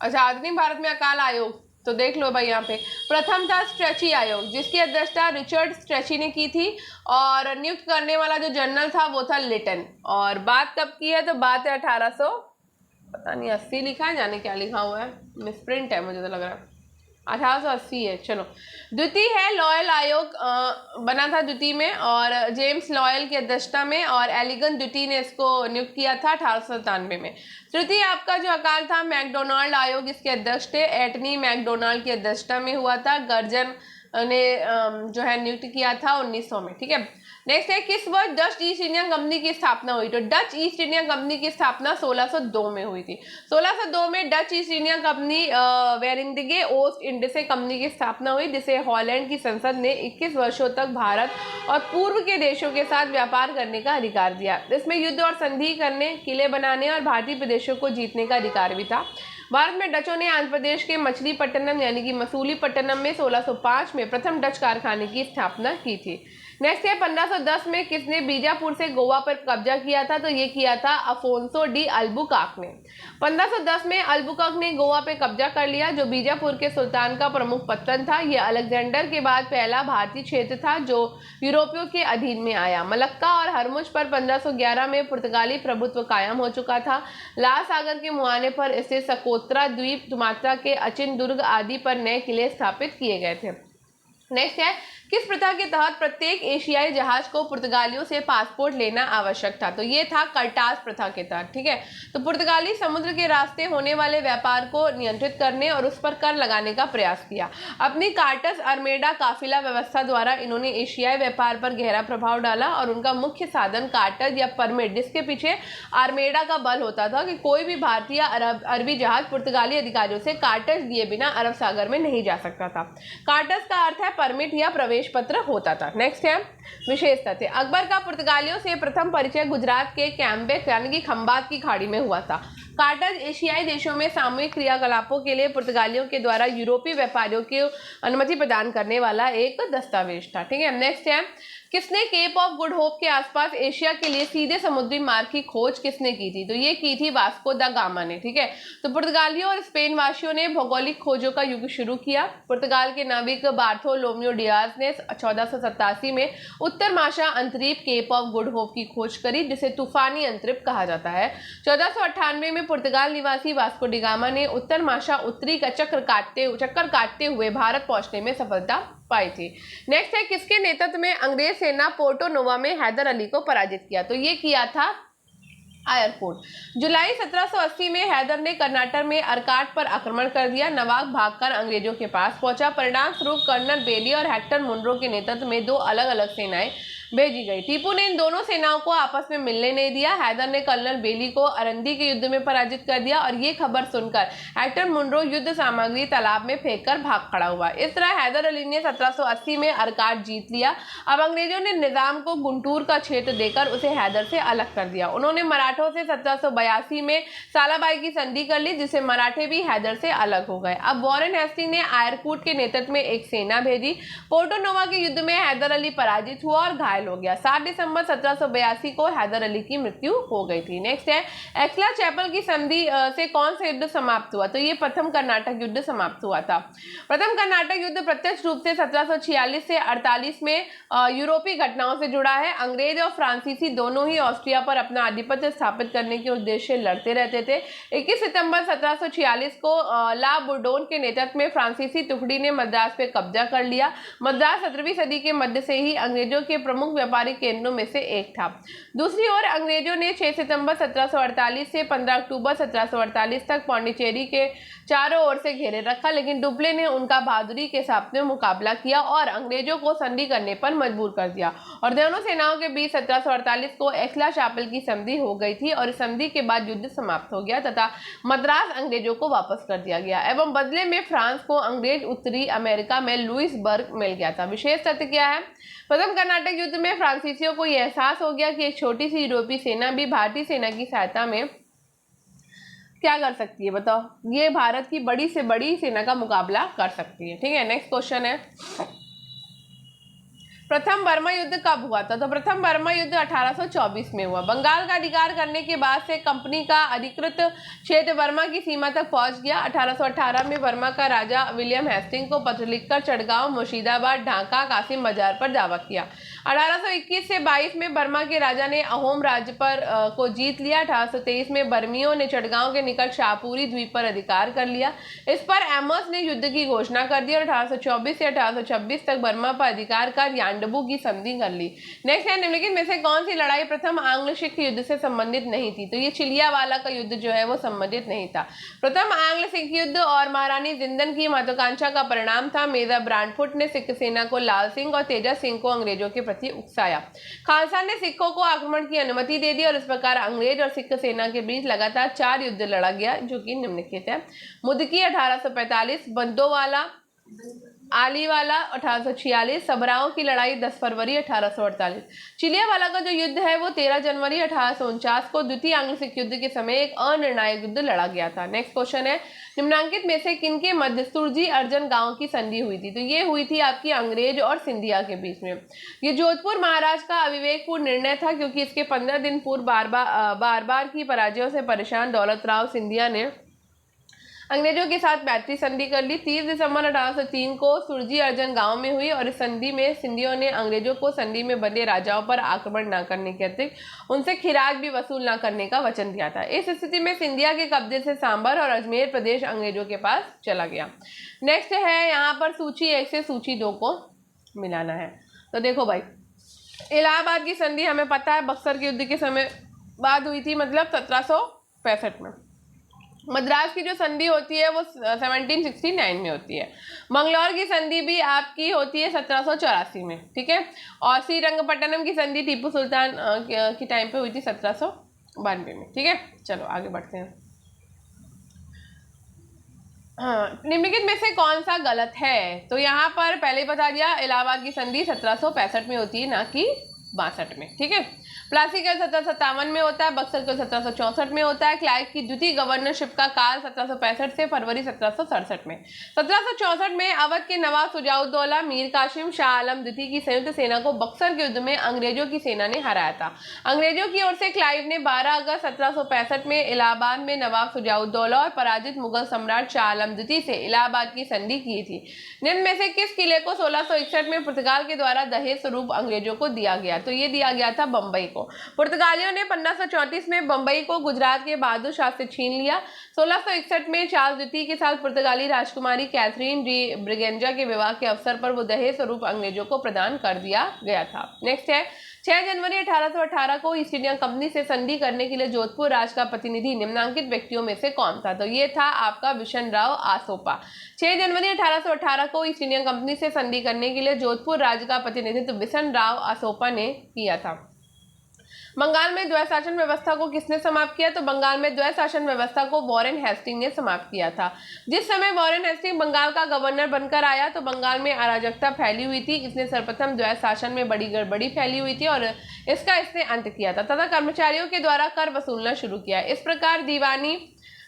अच्छा, आधुनिक भारत में अकाल आयोग तो देख लो भाई, यहाँ पे प्रथम था स्ट्रेची आयोग जिसकी अध्यक्षता रिचर्ड स्ट्रेची ने की थी और नियुक्त करने वाला जो जनरल था वो था लिटन। और बात कब की है? तो बात है 1800 पता नहीं 80 लिखा है, जाने क्या लिखा हुआ है, मिसप्रिंट है मुझे तो लग रहा है, 1880 है। चलो, द्वितीय है लॉयल आयोग बना था द्वितीय में और जेम्स लॉयल की अध्यक्षता में, और एलिगन द्वितीय ने इसको नियुक्त किया था 1897 में। तृतीय आपका जो अकाल था मैकडोनाल्ड आयोग, इसके अध्यक्ष थे एटनी मैकडोनाल्ड की अध्यक्षता में हुआ था। गर्जन ने जो है नियुक्त किया था 1900 में। ठीक है। नेक्स्ट है किस वर्ष डच ईस्ट इंडिया कंपनी की स्थापना हुई? तो डच ईस्ट इंडिया कंपनी की स्थापना 1602 में हुई थी। 1602 में Dutch East India company Verenigde Oost Indische company की स्थापना हुई, जिसे हॉलैंड की संसद ने 21 वर्षों तक भारत और पूर्व के देशों के साथ व्यापार करने का अधिकार दिया। इसमें युद्ध और संधि करने, किले बनाने और भारतीय प्रदेशों को जीतने का अधिकार भी था। भारत में डचों ने आंध्र प्रदेश के मछलीपट्टनम यानी कि मसूलीपट्टनम में 1605 में प्रथम डच कारखाने की स्थापना की थी। नेक्स्ट है 1510 में किसने बीजापुर से गोवा पर कब्जा किया था? तो ये किया था अफोंसो डी अल्बुकार्क ने। 1510 में अल्बुकार्क ने गोवा पे कब्जा कर लिया, जो बीजापुर के सुल्तान का प्रमुख पत्तन था। यह अलेक्जेंडर के बाद पहला भारतीय क्षेत्र था जो यूरोपियों के अधीन में आया। मलक्का और हरमुज पर 1511 में पुर्तगाली प्रभुत्व कायम हो चुका था। लाल सागर के मुहाने पर स्थित सकोत्रा द्वीप, सुमात्रा के अचिन दुर्ग आदि पर नए किले स्थापित किए गए थे। नेक्स्ट है किस प्रथा के तहत प्रत्येक एशियाई जहाज को पुर्तगालियों से पासपोर्ट लेना आवश्यक था? तो ये था कर्टास प्रथा के तहत। ठीक है। तो पुर्तगाली समुद्र के रास्ते होने वाले व्यापार को नियंत्रित करने और उस पर कर लगाने का प्रयास किया। अपनी कार्टस अरमेडा काफिला व्यवस्था द्वारा इन्होंने एशियाई व्यापार पर गहरा प्रभाव डाला और उनका मुख्य साधन कार्टस या परमिट, जिसके पीछे आर्मेडा का बल होता था कि कोई भी भारतीय अरबी जहाज पुर्तगाली अधिकारियों से कार्टस दिए बिना अरब सागर में नहीं जा सकता था। कार्टस का अर्थ है परमिट या प्रवेश पत्र होता था। नेक्स्ट है विशेष तथ्य। अकबर का पुर्तगालियों से प्रथम परिचय गुजरात के कैम्बेक यानी कि खंबात की खाड़ी में हुआ था। कार्टस एशियाई देशों में सामूहिक क्रियाकलापों के लिए पुर्तगालियों के द्वारा यूरोपीय व्यापारियों की अनुमति प्रदान करने वाला एक दस्तावेज था। ठीक है। नेक्स्ट है किसने केप ऑफ गुड होप के आसपास एशिया के लिए सीधे समुद्री मार्ग की खोज किसने की थी? तो ये की थी वास्को दा गामा ने। ठीक है। तो पुर्तगालियों और स्पेन वासियों ने भौगोलिक खोजों का युग शुरू किया। पुर्तगाल के नाविक बार्थोलोम्यो डियाज ने 1487 में उत्तर माशा अंतरीप केप ऑफ गुड होप की खोज करी, जिसे तूफानी अंतरिप कहा जाता है। 1498 में पुर्तगाल निवासी वास्को डी गामा ने उत्तर माशा उत्तरी का चक्कर काटते हुए भारत पहुंचने में सफलता पाई थी। नेक्स्ट है किसके नेतृत्व में अंग्रेज सेना पोर्टो नोवा में हैदर अली को पराजित किया? तो ये किया था आयरकोट। जुलाई 1780 में हैदर ने कर्नाटक में अरकाट पर आक्रमण कर दिया। नवाब भागकर अंग्रेजों के पास पहुंचा। परिणाम स्वरूप कर्नल बेली और हेक्टर मुनरो के नेतृत्व में दो अलग अलग सेनाएं भेजी गई। टीपू ने इन दोनों सेनाओं को आपस में मिलने नहीं दिया। हैदर ने कर्नल बेली को अरंदी के युद्ध में पराजित कर दिया और ये खबर सुनकर हेक्टर मुनरो युद्ध सामग्री तालाब में फेंककर भाग खड़ा हुआ। इस तरह हैदर अली ने 1780 में अरकाट जीत लिया। अब अंग्रेजों ने निजाम को गुंटूर का क्षेत्र देकर उसे हैदर से अलग कर दिया। उन्होंने मराठों से 1782 में सालाबाई की संधि कर ली, जिससे मराठे भी हैदर से अलग हो गए। अब वॉरेन हेस्टिंग ने आयरकूट के नेतृत्व में एक सेना भेजी। पोर्टो नोवा के युद्ध में हैदर अली पराजित हुआ और घायल घायल हो गया। 7 दिसंबर 1782 को हैदर अली की मृत्यु हो गई थी। नेक्स्ट है, एक्सला चैपल की संधि से कौन सा युद्ध समाप्त हुआ? तो ये प्रथम कर्नाटक युद्ध समाप्त हुआ था। प्रथम कर्नाटक युद्ध प्रत्यक्ष रूप से 1746 से 48 में यूरोपीय घटनाओं से जुड़ा है। अंग्रेज और फ्रांसीसी दोनों ही ऑस्ट्रिया पर अपना आधिपत्य स्थापित करने के उद्देश्य से लड़ते रहते थे। 21 सितंबर 1746 को ला बुर्डोन के नेतृत्व में फ्रांसीसी टुकड़ी ने मद्रास पे कब्जा कर लिया। मद्रास 17वीं सदी के मध्य से ही अंग्रेजों के प्रमुख व्यापारिक केंद्रों में से एक था। दूसरी ओर अंग्रेजों ने 6 सितंबर 1748 से 15 अक्टूबर 1748 तक पौंडीचेरी के चारों ओर से घेरे रखा, लेकिन डुप्ले ने उनका बहादुरी के साथ में मुकाबला किया और अंग्रेजों को संधि करने पर मजबूर कर दिया और दोनों सेनाओं के बीच 1748 को एक्सला चैपल की संधि हो गई थी और इस संधि के बाद युद्ध समाप्त हो गया तथा मद्रास अंग्रेजों को वापस कर दिया गया एवं बदले में फ्रांस को अंग्रेज उत्तरी अमेरिका में लुइसबर्ग मिल गया था। विशेष तथ्य क्या है? प्रथम कर्नाटक युद्ध में फ्रांसीसियों को यह एहसास हो गया कि एक छोटी सी यूरोपीय सेना भी भारतीय सेना की सहायता में क्या कर सकती है, बताओ। ये भारत की बड़ी से बड़ी सेना का मुकाबला कर सकती है। ठीक है, नेक्स्ट क्वेश्चन है, प्रथम बर्मा युद्ध कब हुआ था? तो प्रथम बर्मा युद्ध 1824 में हुआ। बंगाल का अधिकार करने के बाद से कंपनी का अधिकृत क्षेत्र बर्मा की सीमा तक पहुंच गया। 1818 में बर्मा का राजा विलियम हेस्टिंग को पत्र लिखकर चटगांव, मुर्शिदाबाद, ढाका, कासिम बाजार पर दावा किया। 1821 से 22 में बर्मा के राजा ने अहोम राज्य पर को जीत लिया। 1823 में बर्मियों ने चटगांव के निकट शाहपुरी द्वीप पर अधिकार कर लिया। इस पर एमर्स ने युद्ध की घोषणा कर दी और 1824 से 1826 तक बर्मा पर अधिकार कर यानडबू की संधि कर ली। नेक्स्ट है, निम्नलिखित में से कौन सी लड़ाई प्रथम आंग्ल सिख युद्ध से संबंधित नहीं थी? तो ये चिलियावाला का युद्ध जो है वो संबंधित नहीं था। प्रथम आंग्ल सिख युद्ध और महारानी जिंदन की महत्वाकांक्षा का परिणाम था। मेजर ब्रांडफुट ने सिख सेना को लाल सिंह और तेजा सिंह को अंग्रेजों के प्रति उकसाया। खालसा ने सिखों को आक्रमण की अनुमति दे दी और इस प्रकार अंग्रेज और सिख सेना के बीच लगातार 4 युद्ध लड़ा गया, जो कि निम्नलिखित है। मुदकी 1845, बंदोवाला, आलीवाला 1846, सबराओं की लड़ाई 10 फरवरी 1848। चिलियावाला का जो युद्ध है वो 13 जनवरी 1849 को द्वितीय आंग्ल सिख युद्ध के समय एक अनिर्णायक युद्ध लड़ा गया था। नेक्स्ट क्वेश्चन है, निम्नांकित में से किनके मध्य सुरजी अर्जन गांव की संधि हुई थी? तो ये हुई थी आपकी अंग्रेज और सिंधिया के बीच में। ये जोधपुर महाराज का अविवेकपूर्ण निर्णय था, क्योंकि इसके 15 दिन पूर्व बार बार की पराजयों से परेशान दौलत राव सिंधिया ने अंग्रेजों के साथ मैत्री संधि कर ली। 30 दिसंबर 1803 को सुरजी अर्जन गांव में हुई और इस संधि में सिंधियों ने अंग्रेजों को संधि में बंधे राजाओं पर आक्रमण न करने के अतिरिक्त उनसे खिराज भी वसूल न करने का वचन दिया था। इस स्थिति में सिंधिया के कब्जे से सांबर और अजमेर प्रदेश अंग्रेजों के पास चला गया। नेक्स्ट है, यहाँ पर सूची 1 से सूची 2 को मिलाना है। तो देखो भाई, इलाहाबाद की संधि हमें पता है बक्सर के युद्ध के समय बाद हुई थी, मतलब 1765 में। मद्रास की जो संधि होती है वो 1769 में होती है। मंगलौर की संधि भी आपकी होती है 1784 में, ठीक है। और श्रीरंगपट्टनम की संधि टीपू सुल्तान की टाइम पे हुई थी 1792 में, ठीक है। चलो आगे बढ़ते हैं। हाँ, निम्नलिखित में से कौन सा गलत है? तो यहाँ पर पहले ही बता दिया, इलाहाबाद की संधि 1765 में होती है, ना कि 62 में, ठीक है। प्लासी का 1757 में होता है, बक्सर का 1764 में होता है। क्लाइव की द्वितीय गवर्नरशिप का काल 1765 से फरवरी 1767 में। 1764 में अवध के नवाब सुजाउद्दौला, मीर कासिम, शाह आलम द्वितीय की संयुक्त सेना को बक्सर के युद्ध में अंग्रेजों की सेना ने हराया था। अंग्रेजों की ओर से क्लाइव ने 12 अगस्त 1765 में इलाहाबाद में नवाब सुजाउद्दौला और पराजित मुगल सम्राट शाह आलम द्वितीय से इलाहाबाद की संधि की थी। निम्न में से किस किले को 1661 में पुर्तगाल के द्वारा दहेज स्वरूप अंग्रेजों को दिया गया? तो ये दिया गया था बम्बई को। पुर्तगालियों ने 1534 में बंबई को गुजरात के बहादुर शाह से छीन लिया। 1661 में चार्ल्स द्वितीय के साथ पुर्तगाली राजकुमारी कैथरीन डी ब्रिगेंजा के विवाह के अवसर पर वो दहेज स्वरूप अंग्रेजों को प्रदान कर दिया गया था। नेक्स्ट है, 6 जनवरी 1818 को ईस्ट इंडिया कंपनी से संधि करने के लिए जोधपुर राज का प्रतिनिधि निम्नांकित व्यक्तियों में से कौन था? तो ये था आपका बिशन राव आसोपा। 6 जनवरी 1818 को ईस्ट इंडिया कंपनी से संधि करने के लिए जोधपुर राज का प्रतिनिधित्व बिशन राव आसोपा ने किया था। बंगाल में द्वैध शासन व्यवस्था को किसने समाप्त किया? तो बंगाल में द्वैध शासन व्यवस्था को वॉरेन हेस्टिंग ने समाप्त किया था। जिस समय वॉरेन हेस्टिंग बंगाल का गवर्नर बनकर आया तो बंगाल में अराजकता फैली हुई थी। इसने सर्वप्रथम द्वैध शासन में बड़ी गड़बड़ी फैली हुई थी और इसने अंत किया था तथा कर्मचारियों के द्वारा कर वसूलना शुरू किया। इस प्रकार दीवानी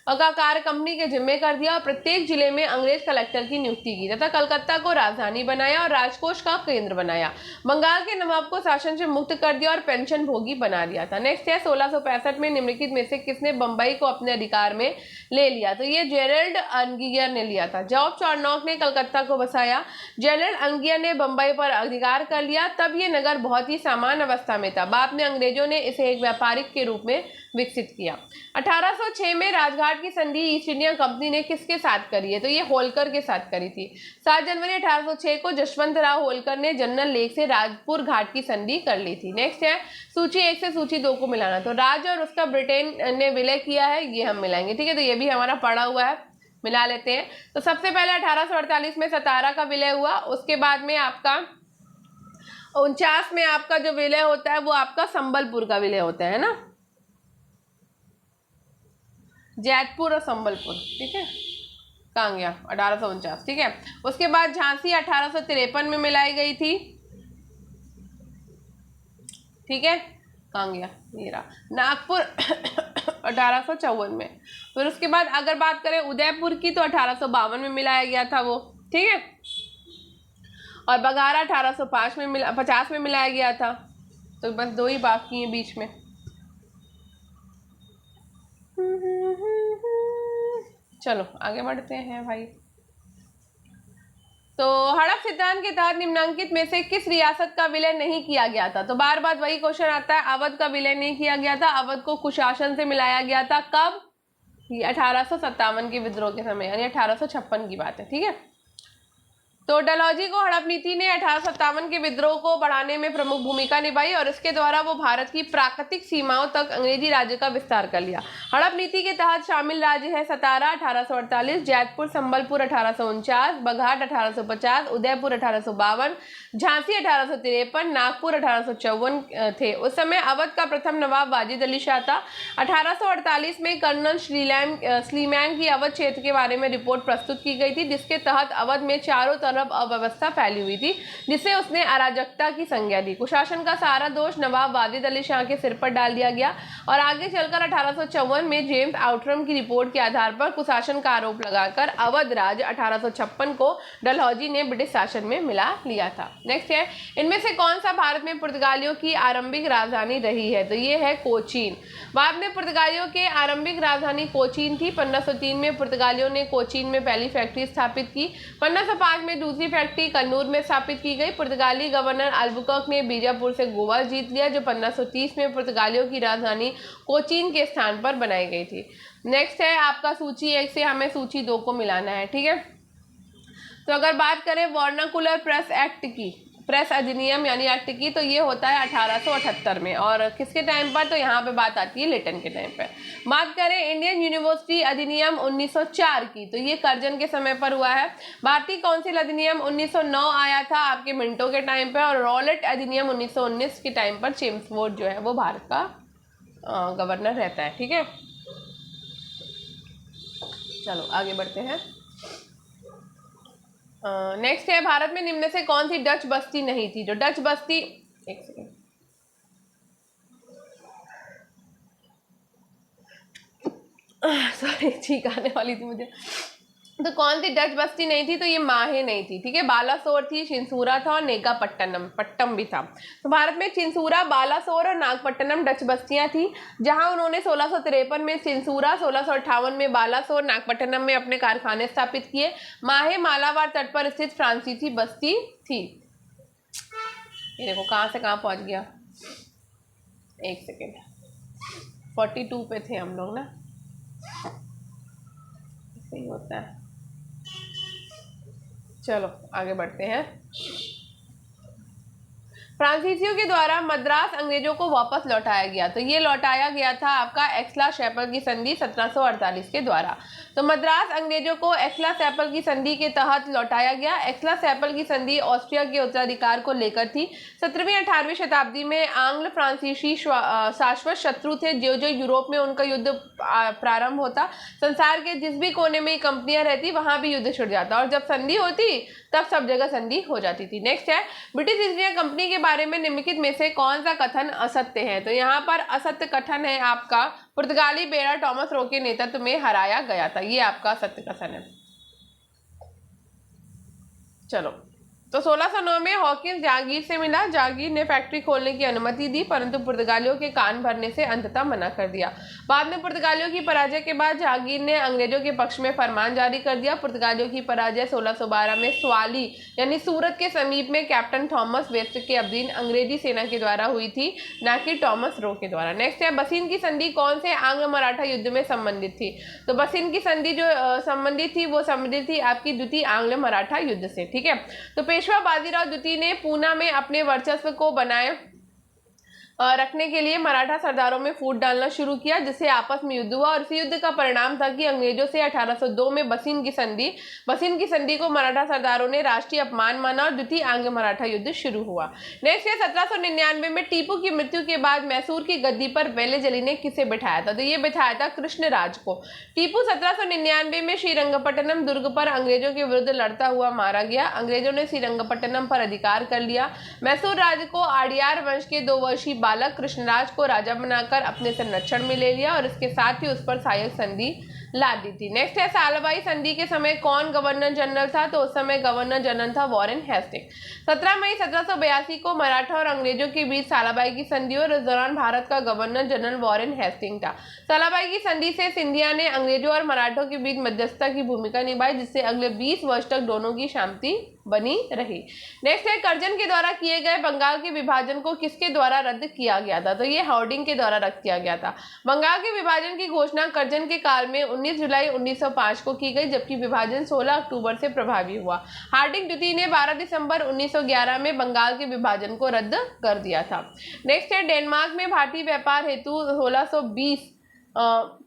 का कार्य कंपनी के जिम्मे कर दिया और प्रत्येक जिले में अंग्रेज कलेक्टर की नियुक्ति की तथा कलकत्ता को राजधानी बनाया और राजकोष का केंद्र बनाया। बंगाल के नवाब को शासन से मुक्त कर दिया और पेंशन भोगी बना दिया था। नेक्स्ट है 1665 में निम्नलिखित में से किसने बंबई को अपने अधिकार में ले लिया? तो ये जेरल्ड अंगियर ने लिया था। जॉर्ज चार्नॉक ने कलकत्ता को बसाया। जेरल्ड अंगियर ने बंबई पर अधिकार कर लिया। तब ये नगर बहुत ही सामान्य अवस्था में था। बाद में अंग्रेजों ने इसे एक व्यापारिक के रूप में विकसित किया। 1806 में राजघाट की संधि ईस्ट इंडिया कंपनी ने किसके साथ करी है? तो ये होलकर के साथ करी थी। 7 जनवरी 1806 को जशवंत राव होलकर ने जनरल लेक से राजपुर घाट की संधि कर ली थी। नेक्स्ट है सूची 1 से सूची 2 को मिलाना। तो राज्य और उसका ब्रिटेन ने विलय किया है, ये हम मिलाएंगे। ठीक है, तो ये भी हमारा पड़ा हुआ है, मिला लेते हैं। तो सबसे पहले 1848 में सतारा का विलय हुआ। उसके बाद में आपका 49 में आपका जो विलय होता है वो आपका संबलपुर का विलय होता है ना, जैतपुर और संबलपुर। ठीक है, कहाँ गया? 1849। ठीक है, उसके बाद झांसी 1853 में मिलाई गई थी। ठीक है, कहाँ गया? ये रहा। नागपुर 1854 में। फिर उसके बाद अगर बात करें उदयपुर की तो 1852 में मिलाया गया था वो। ठीक है, और बघारा 1850 में मिलाया गया था। तो बस 2 ही बाकी हैं बीच में। चलो आगे बढ़ते हैं भाई। तो हड़प सिद्धांत के तहत निम्नांकित में से किस रियासत का विलय नहीं किया गया था? तो बार बार वही क्वेश्चन आता है, अवध का विलय नहीं किया गया था। अवध को कुशासन से मिलाया गया था। कब? 1857 के विद्रोह के समय, यानी 1856 की बात है। ठीक है, तो डलहौजी को हड़प नीति ने 1857 के विद्रोह को बढ़ाने में प्रमुख भूमिका निभाई और इसके द्वारा वो भारत की प्राकृतिक सीमाओं तक अंग्रेजी राज्य का विस्तार कर लिया। हड़प नीति के तहत शामिल राज्य है सतारा 1848, जैतपुर संबलपुर 1849, बघाट 1850, उदयपुर 1852, झांसी 1853, नागपुर 1854 थे। उस समय अवध का प्रथम नवाब वाजिद अली शाह था। 1848 में कर्नल स्लीमैन की अवध क्षेत्र के बारे में रिपोर्ट प्रस्तुत की गई थी, जिसके तहत अवध में चारों तरफ अव्यवस्था फैली हुई थी, जिसे उसने अराजकता की संज्ञा दी। कुशासन का सारा दोष नवाब वाजिद अली शाह के सिर पर डाल दिया गया और आगे चलकर 1854 में जेम्स आउटरम की रिपोर्ट के आधार पर कुशासन का आरोप लगाकर अवध राज्य 1856 को डलहौजी ने ब्रिटिश शासन में मिला लिया था। नेक्स्ट है, इनमें से कौन सा भारत में पुर्तगालियों की आरंभिक राजधानी रही है? तो ये है कोचीन। बाद में पुर्तगालियों के आरंभिक राजधानी कोचीन थी। 1503 में पुर्तगालियों ने कोचीन में पहली फैक्ट्री स्थापित की। 1505 में दूसरी फैक्ट्री कन्नूर में स्थापित की गई। पुर्तगाली गवर्नर अल्बुकर्क ने बीजापुर से गोवा जीत लिया, जो 1530 में पुर्तगालियों की राजधानी कोचीन के स्थान पर बनाई गई थी। नेक्स्ट है आपका सूची 1 से हमें सूची 2 को मिलाना है। ठीक है, तो अगर बात करें वर्नाकुलर प्रेस एक्ट की, प्रेस अधिनियम यानी एक्ट की, तो ये होता है 1878 में। और किसके टाइम पर? तो यहाँ पे बात आती है लिटन के टाइम पे। बात करें इंडियन यूनिवर्सिटी अधिनियम 1904 की, तो ये कर्जन के समय पर हुआ है। भारतीय काउंसिल अधिनियम 1909 आया था आपके मिंटो के टाइम पे। और रॉलेट अधिनियम 1919 के टाइम पर चेम्सफोर्ड जो है वो भारत का गवर्नर रहता है। ठीक है, चलो आगे बढ़ते हैं। नेक्स्ट है, भारत में निम्न से कौन सी डच बस्ती नहीं थी? जो डच बस्ती, एक सेकेंड, सॉरी छींक आने वाली थी मुझे। तो कौन सी डच बस्ती नहीं थी? तो ये माहे नहीं थी। ठीक है, बालासोर थी, चिंसूरा था और नेगापट्टनम भी था। तो भारत में चिंसूरा, बालासोर और नागपट्टनम डच बस्तियां थी, जहां उन्होंने 1653 में चिंसूरा, 1658 में बालासोर, नागपट्टनम में अपने कारखाने स्थापित किए। माहे मालाबार तट पर स्थित फ्रांसीसी बस्ती थी। ये देखो कहाँ से कहाँ पहुंच गया, एक सेकेंड, 42 पे थे हम लोग ना, सही होता है। चलो आगे बढ़ते हैं। फ्रांसीसियों के द्वारा मद्रास अंग्रेजों को वापस लौटाया गया। तो ये लौटाया गया था आपका एक्सला-शैपल की संधि 1748 के द्वारा। तो मद्रास अंग्रेजों को एक्सला-शैपल की संधि के तहत लौटाया गया। एक्सला-शैपल की संधि ऑस्ट्रिया के उत्तराधिकार को लेकर थी। 17वीं 18वीं शताब्दी में आंग्ल फ्रांसीसी शाश्वत शत्रु थे। जो जो यूरोप में उनका युद्ध प्रारंभ होता, संसार के जिस भी कोने में कंपनियां रहती वहां भी युद्ध छिड़ जाता, और जब संधि होती तब सब जगह संधि हो जाती थी। नेक्स्ट है, ब्रिटिश ईस्ट इंडिया कंपनी के बारे में निम्नलिखित में से कौन सा कथन असत्य है? तो यहाँ पर असत्य कथन है आपका, पुर्तगाली बेड़ा टॉमस रो के नेतृत्व में हराया गया था, ये आपका असत्य कथन है। चलो, तो 1609 में हॉकिंस जहांगीर से मिला। जहांगीर ने फैक्ट्री खोलने की अनुमति दी, परंतु पुर्तगालियों के कान भरने से अंततः मना कर दिया। बाद में पुर्तगालियों की पराजय के बाद जहांगीर ने अंग्रेजों के पक्ष में फरमान जारी कर दिया। पुर्तगालियों की पराजय 1612 में स्वाली यानी सूरत के समीप में कैप्टन थॉमस वेस्ट के अधीन अंग्रेजी सेना के द्वारा हुई थी, न कि टॉमस रो के द्वारा। नेक्स्ट है, बसीन की संधि कौन से आंग्ल मराठा युद्ध में संबंधित थी? तो बसीन की संधि जो संबंधित थी वो संबंधित थी आपकी द्वितीय आंग्ल मराठा युद्ध से। ठीक है, तो पेशवा बाजीराव द्वितीय ने पूना में अपने वर्चस्व को बनाए रखने के लिए मराठा सरदारों में फूट डालना शुरू किया, जिससे आपस में युद्ध हुआ और इसी युद्ध का परिणाम था कि अंग्रेजों से 1802 में बसीन की संधि को मराठा सरदारों ने राष्ट्रीय अपमान माना और द्वितीय आंग्ल मराठा युद्ध शुरू हुआ। नेक्स्ट है, 1799 में टीपू की मृत्यु के बाद मैसूर की गद्दी पर वेलेजली ने किसे बिठाया था? तो ये बिठाया था कृष्णराज को। टीपू 1799 में श्रीरंगपट्टनम दुर्ग पर अंग्रेजों के विरुद्ध लड़ता हुआ मारा गया। अंग्रेजों ने श्रीरंगपट्टनम पर अधिकार कर लिया। मैसूर राज्य को आडियार वंश के 2 वर्षीय बालक कृष्णराज को राजा बनाकर अपने संरक्षण में ले लिया और इसके साथ ही उस पर सहायक संधि ला दी थी। नेक्स्ट है, सालबाई संधि के समय कौन गवर्नर जनरल था? तो उस समय गवर्नर जनरल था वॉरेन हेस्टिंग। 17 मई 1782 को मराठा और अंग्रेजों के बीच सालाबाई की संधि और इस दौरान भारत का गवर्नर जनरल वॉरेन हेस्टिंग था। सालाबाई की संधि से सिंधिया ने अंग्रेजों और मराठों के बीच मध्यस्थता की भूमिका निभाई, जिससे अगले 20 वर्ष तक दोनों की शांति बनी रही। नेक्स्ट है, कर्जन के द्वारा किए गए बंगाल के विभाजन को किसके द्वारा रद्द किया गया था? तो ये हार्डिंग के द्वारा रद्द किया गया था। बंगाल के विभाजन की घोषणा कर्जन के काल में 19 जुलाई 1905 को की गई, जबकि विभाजन 16 अक्टूबर से प्रभावी हुआ। हार्डिंग द्वितीय ने 12 दिसंबर 1911 में बंगाल के विभाजन को रद्द कर दिया था। नेक्स्ट है, डेनमार्क में भारतीय व्यापार हेतु 1620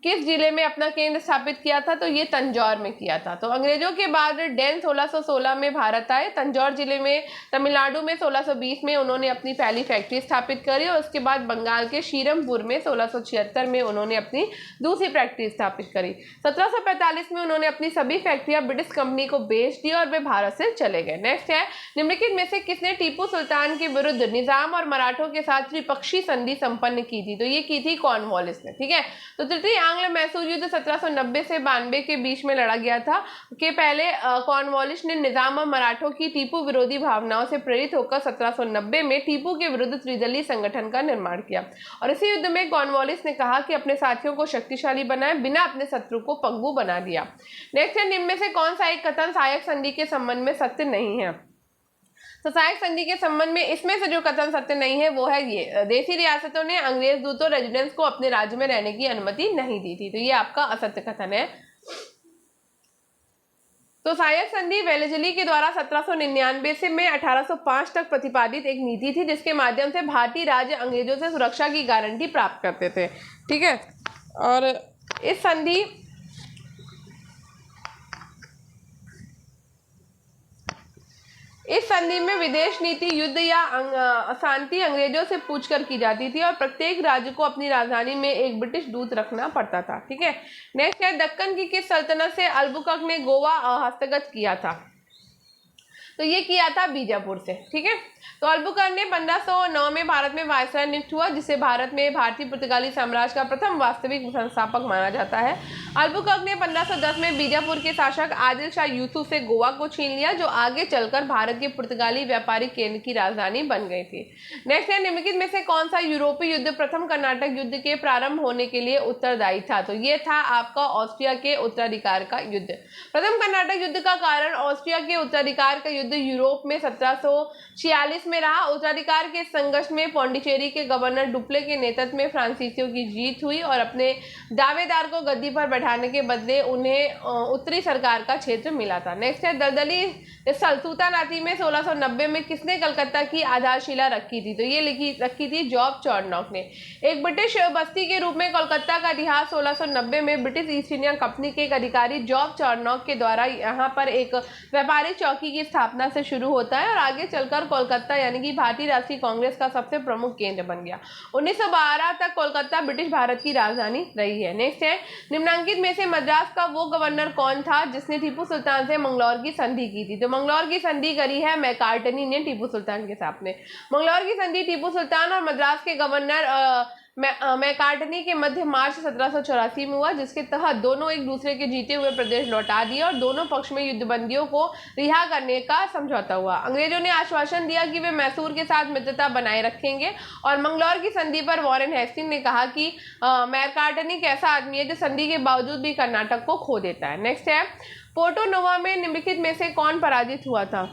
किस जिले में अपना केंद्र स्थापित किया था? तो ये तंजौर में किया था। तो अंग्रेजों के बाद डेन 1616 में भारत आए। तंजौर जिले में तमिलनाडु में 1620 में उन्होंने अपनी पहली फैक्ट्री स्थापित करी और उसके बाद बंगाल के श्रीरमपुर में 1676 में उन्होंने अपनी दूसरी फैक्ट्री स्थापित करी। 1745 में उन्होंने अपनी सभी फैक्ट्रियां ब्रिटिश कंपनी को बेच दी और वे भारत से चले गए। नेक्स्ट है, निम्नलिखित में से किसने टीपू सुल्तान के विरुद्ध निजाम और मराठों के साथ त्रिपक्षीय संधि संपन्न की थी? तो ये की थी कॉर्नवालिस ने। ठीक है, तो तृतीय आंग्ल मैसूर युद्ध 1790 से 92 के बीच में लड़ा गया था। के पहले कॉर्नवालिस ने निजाम और मराठों की टीपू विरोधी भावनाओं से प्रेरित होकर 1790 में टीपू के विरुद्ध त्रिदलीय संगठन का निर्माण किया और इसी युद्ध में कॉर्नवालिस ने कहा कि अपने साथियों को शक्तिशाली बनाए, बिना अपने शत्रु को पंगु बना दिया। नेक्स्ट है, निम्न में से कौन सा एक कथन सहायक संधि के संबंध में सत्य नहीं है? तो सहायक संधि के संबंध में इसमें से जो कथन सत्य नहीं है वो है ये, देशी रियासतों ने अंग्रेज दूतों रेजिडेंट्स को अपने राज्य में रहने की अनुमति नहीं दी थी। तो ये आपका असत्य कथन है। तो सहायक संधि वेलेजली के द्वारा 1799 से में 1805 तक प्रतिपादित एक नीति थी, जिसके माध्यम से भारतीय राज्य अंग्रेजों से सुरक्षा की गारंटी प्राप्त करते थे। ठीक है, और इस संधि में विदेश नीति, युद्ध या अशांति अंग्रेजों से पूछकर की जाती थी और प्रत्येक राज्य को अपनी राजधानी में एक ब्रिटिश दूत रखना पड़ता था। ठीक है, नेक्स्ट है, दक्कन की किस सल्तनत से अल्बुकर्क ने गोवा हस्तगत किया था? तो ये किया था बीजापुर से। ठीक है, तो अल्बुकर्क ने 1509 में भारत में वायसराय नियुक्त हुआ, जिसे भारत में भारतीय पुर्तगाली साम्राज्य का प्रथम वास्तविक संस्थापक माना जाता है। अल्बुकर्क ने 1510 में बीजापुर के शासक आदिल शाह यूसुफ से गोवा को छीन लिया, जो आगे चलकर भारत के पुर्तगाली व्यापारिक केंद्र की राजधानी बन गई थी। नेक्स्ट है, निम्नलिखित में से कौन सा यूरोपीय युद्ध प्रथम कर्नाटक युद्ध के प्रारंभ होने के लिए उत्तरदायी था? तो ये था आपका ऑस्ट्रिया के उत्तराधिकार का युद्ध। प्रथम कर्नाटक युद्ध का कारण ऑस्ट्रिया के उत्तराधिकार का युद्ध यूरोप में 1746 में रहा। उत्तराधिकार के संघर्ष में पौंडीचेरी के गवर्नर डुप्ले के नेतृत्व में फ्रांसीसियों की जीत हुई और अपने दावेदार को गद्दी पर बैठाने के बदले उन्हें उत्तरी सरकार का क्षेत्र मिला था। नेक्स्ट है, दलदली सल्तुतानाती में 1690 में किसने कलकत्ता की आधारशिला रखी थी? तो ये रखी थी जॉब चार्नॉक ने। एक ब्रिटिश बस्ती के रूप में कोलकाता का इतिहास 1690 में ब्रिटिश ईस्ट इंडिया कंपनी के एक अधिकारी जॉब चार्नॉक के द्वारा यहाँ पर एक व्यापारिक चौकी की स्थापना स्थापना से शुरू होता है और आगे चलकर कोलकाता यानी कि भारतीय राष्ट्रीय कांग्रेस का सबसे प्रमुख केंद्र बन गया। 1912 तक कोलकाता ब्रिटिश भारत की राजधानी रही है। नेक्स्ट है, निम्नलिखित में से मद्रास का वो गवर्नर कौन था जिसने टीपू सुल्तान से मंगलौर की संधि की थी? तो मंगलौर की संधि करी है मैकार्टनी ने टीपू सुल्तान के साथ में। मंगलौर की संधि टीपू सुल्तान और मद्रास के गवर्नर मैकार्टनी के मध्य मार्च 1784 में हुआ, जिसके तहत दोनों एक दूसरे के जीते हुए प्रदेश लौटा दिए और दोनों पक्ष में युद्धबंदियों को रिहा करने का समझौता हुआ। अंग्रेजों ने आश्वासन दिया कि वे मैसूर के साथ मित्रता बनाए रखेंगे और मंगलौर की संधि पर वॉरेन हेस्टिंग ने कहा कि मैकार्टनी एक ऐसा आदमी है जो संधि के बावजूद भी कर्नाटक को खो देता है। नेक्स्ट है, पोर्टो नोवा में निम्नलिखित में से कौन पराजित हुआ था?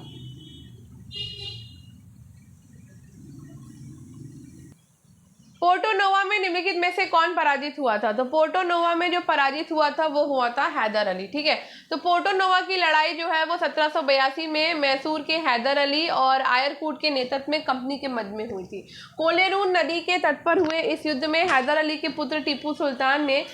पोर्टो नोवा में निम्नलिखित में से कौन पराजित हुआ था? तो पोर्टो नोवा में जो पराजित हुआ था वो हुआ था हैदर अली। ठीक है, तो पोर्टो नोवा की लड़ाई जो है वो 1782 में मैसूर के हैदर अली और आयरकूट के नेतृत्व में कंपनी के मध्य में हुई थी। कोलेरून नदी के तट पर हुए इस युद्ध में हैदर अली के पुत्र टीपू सुल्तान ने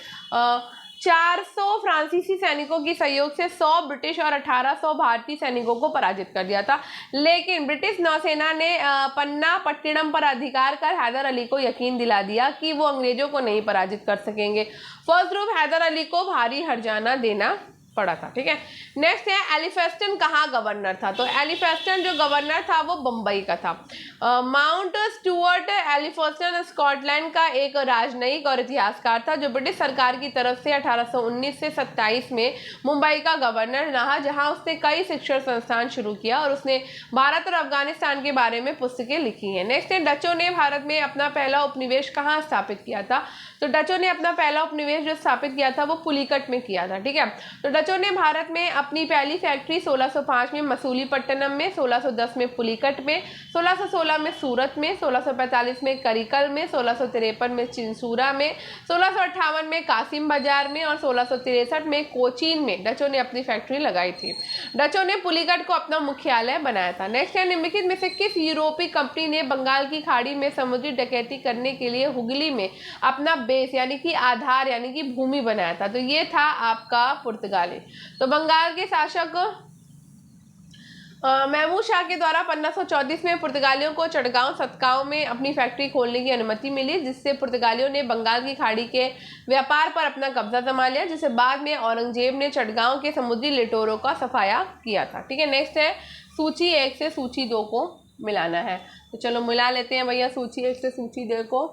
400 फ्रांसीसी सैनिकों की सहयोग से 100 ब्रिटिश और 1800 भारतीय सैनिकों को पराजित कर दिया था। लेकिन ब्रिटिश नौसेना ने पन्ना पट्टिनम पर अधिकार कर हैदर अली को यकीन दिला दिया कि वो अंग्रेजों को नहीं पराजित कर सकेंगे। फलस्वरूप हैदर अली को भारी हर्जाना देना पड़ा था। ठीक है, नेक्स्ट है, एलिफेस्टन कहाँ गवर्नर था? तो एलिफेस्टन जो गवर्नर था वो बम्बई का था। माउंट स्टुअर्ट एलिफेस्टन स्कॉटलैंड का एक राजनयिक और इतिहासकार था जो ब्रिटिश सरकार की तरफ से 1819 से 27 में मुंबई का गवर्नर रहा, जहां उसने कई शिक्षण संस्थान शुरू किया और उसने भारत और अफगानिस्तान के बारे में पुस्तकें लिखी हैं। नेक्स्ट है, डचों ने भारत में अपना पहला उपनिवेश कहाँ स्थापित किया था? तो डचों ने अपना पहला उपनिवेश जो स्थापित किया था वो पुलिकट में किया था। ठीक है, तो डचों ने भारत में अपनी पहली फैक्ट्री 1605 में मसूलीपट्टनम में, 1610 में पुलिकट में, 1616 में सूरत में, 1645 में करिकल में, 1653 में चिंसूरा में, 1658 में कासिम बाजार में और 1663 में कोचीन में डचों ने अपनी फैक्ट्री लगाई थी। डचों ने पुलिकट को अपना मुख्यालय बनाया था। नेक्स्ट है, निम्नलिखित में से किस यूरोपीय कंपनी ने बंगाल की खाड़ी में समुद्री डकैती करने के लिए हुगली में अपना बेस यानी कि आधार यानी कि भूमि बनाया था? तो ये था आपका पुर्तगाली। तो बंगाल के शासक महमूद शाह के द्वारा 1534 में पुर्तगालियों को चटगांव सतगांव में अपनी फैक्ट्री खोलने की अनुमति मिली, जिससे पुर्तगालियों ने बंगाल की खाड़ी के व्यापार पर अपना कब्जा जमा लिया, जिसे बाद में औरंगजेब ने चटगांव के समुद्री लिटोरों का सफाया किया था। ठीक है, नेक्स्ट है, सूची 1 से सूची 2 को मिलाना है। तो चलो मिला लेते हैं भैया सूची 1 से सूची 2 को।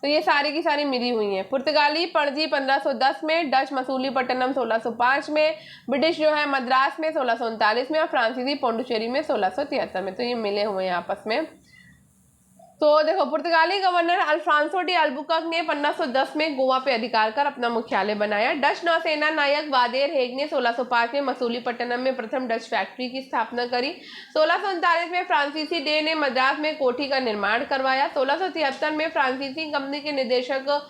तो ये सारी की सारी मिली हुई हैं। पुर्तगाली पणजी 1510 में, डच मसूलीपट्टनम 1605 में, ब्रिटिश जो है मद्रास में 1639 में और फ्रांसीसी पौंडुचेरी में 1673 में। तो ये मिले हुए हैं आपस में। तो देखो, पुर्तगाली गवर्नर अल्फांसो डी अल्बुकर्क ने 1510 में गोवा पे अधिकार कर अपना मुख्यालय बनाया। डच नौसेना नायक वादेर हेग ने 1605 में मसूलीपट्टनम में प्रथम डच फैक्ट्री की स्थापना करी। 1639 में फ्रांसीसी डे ने मद्रास में कोठी का निर्माण करवाया। 1673 में फ्रांसीसी कंपनी के निदेशक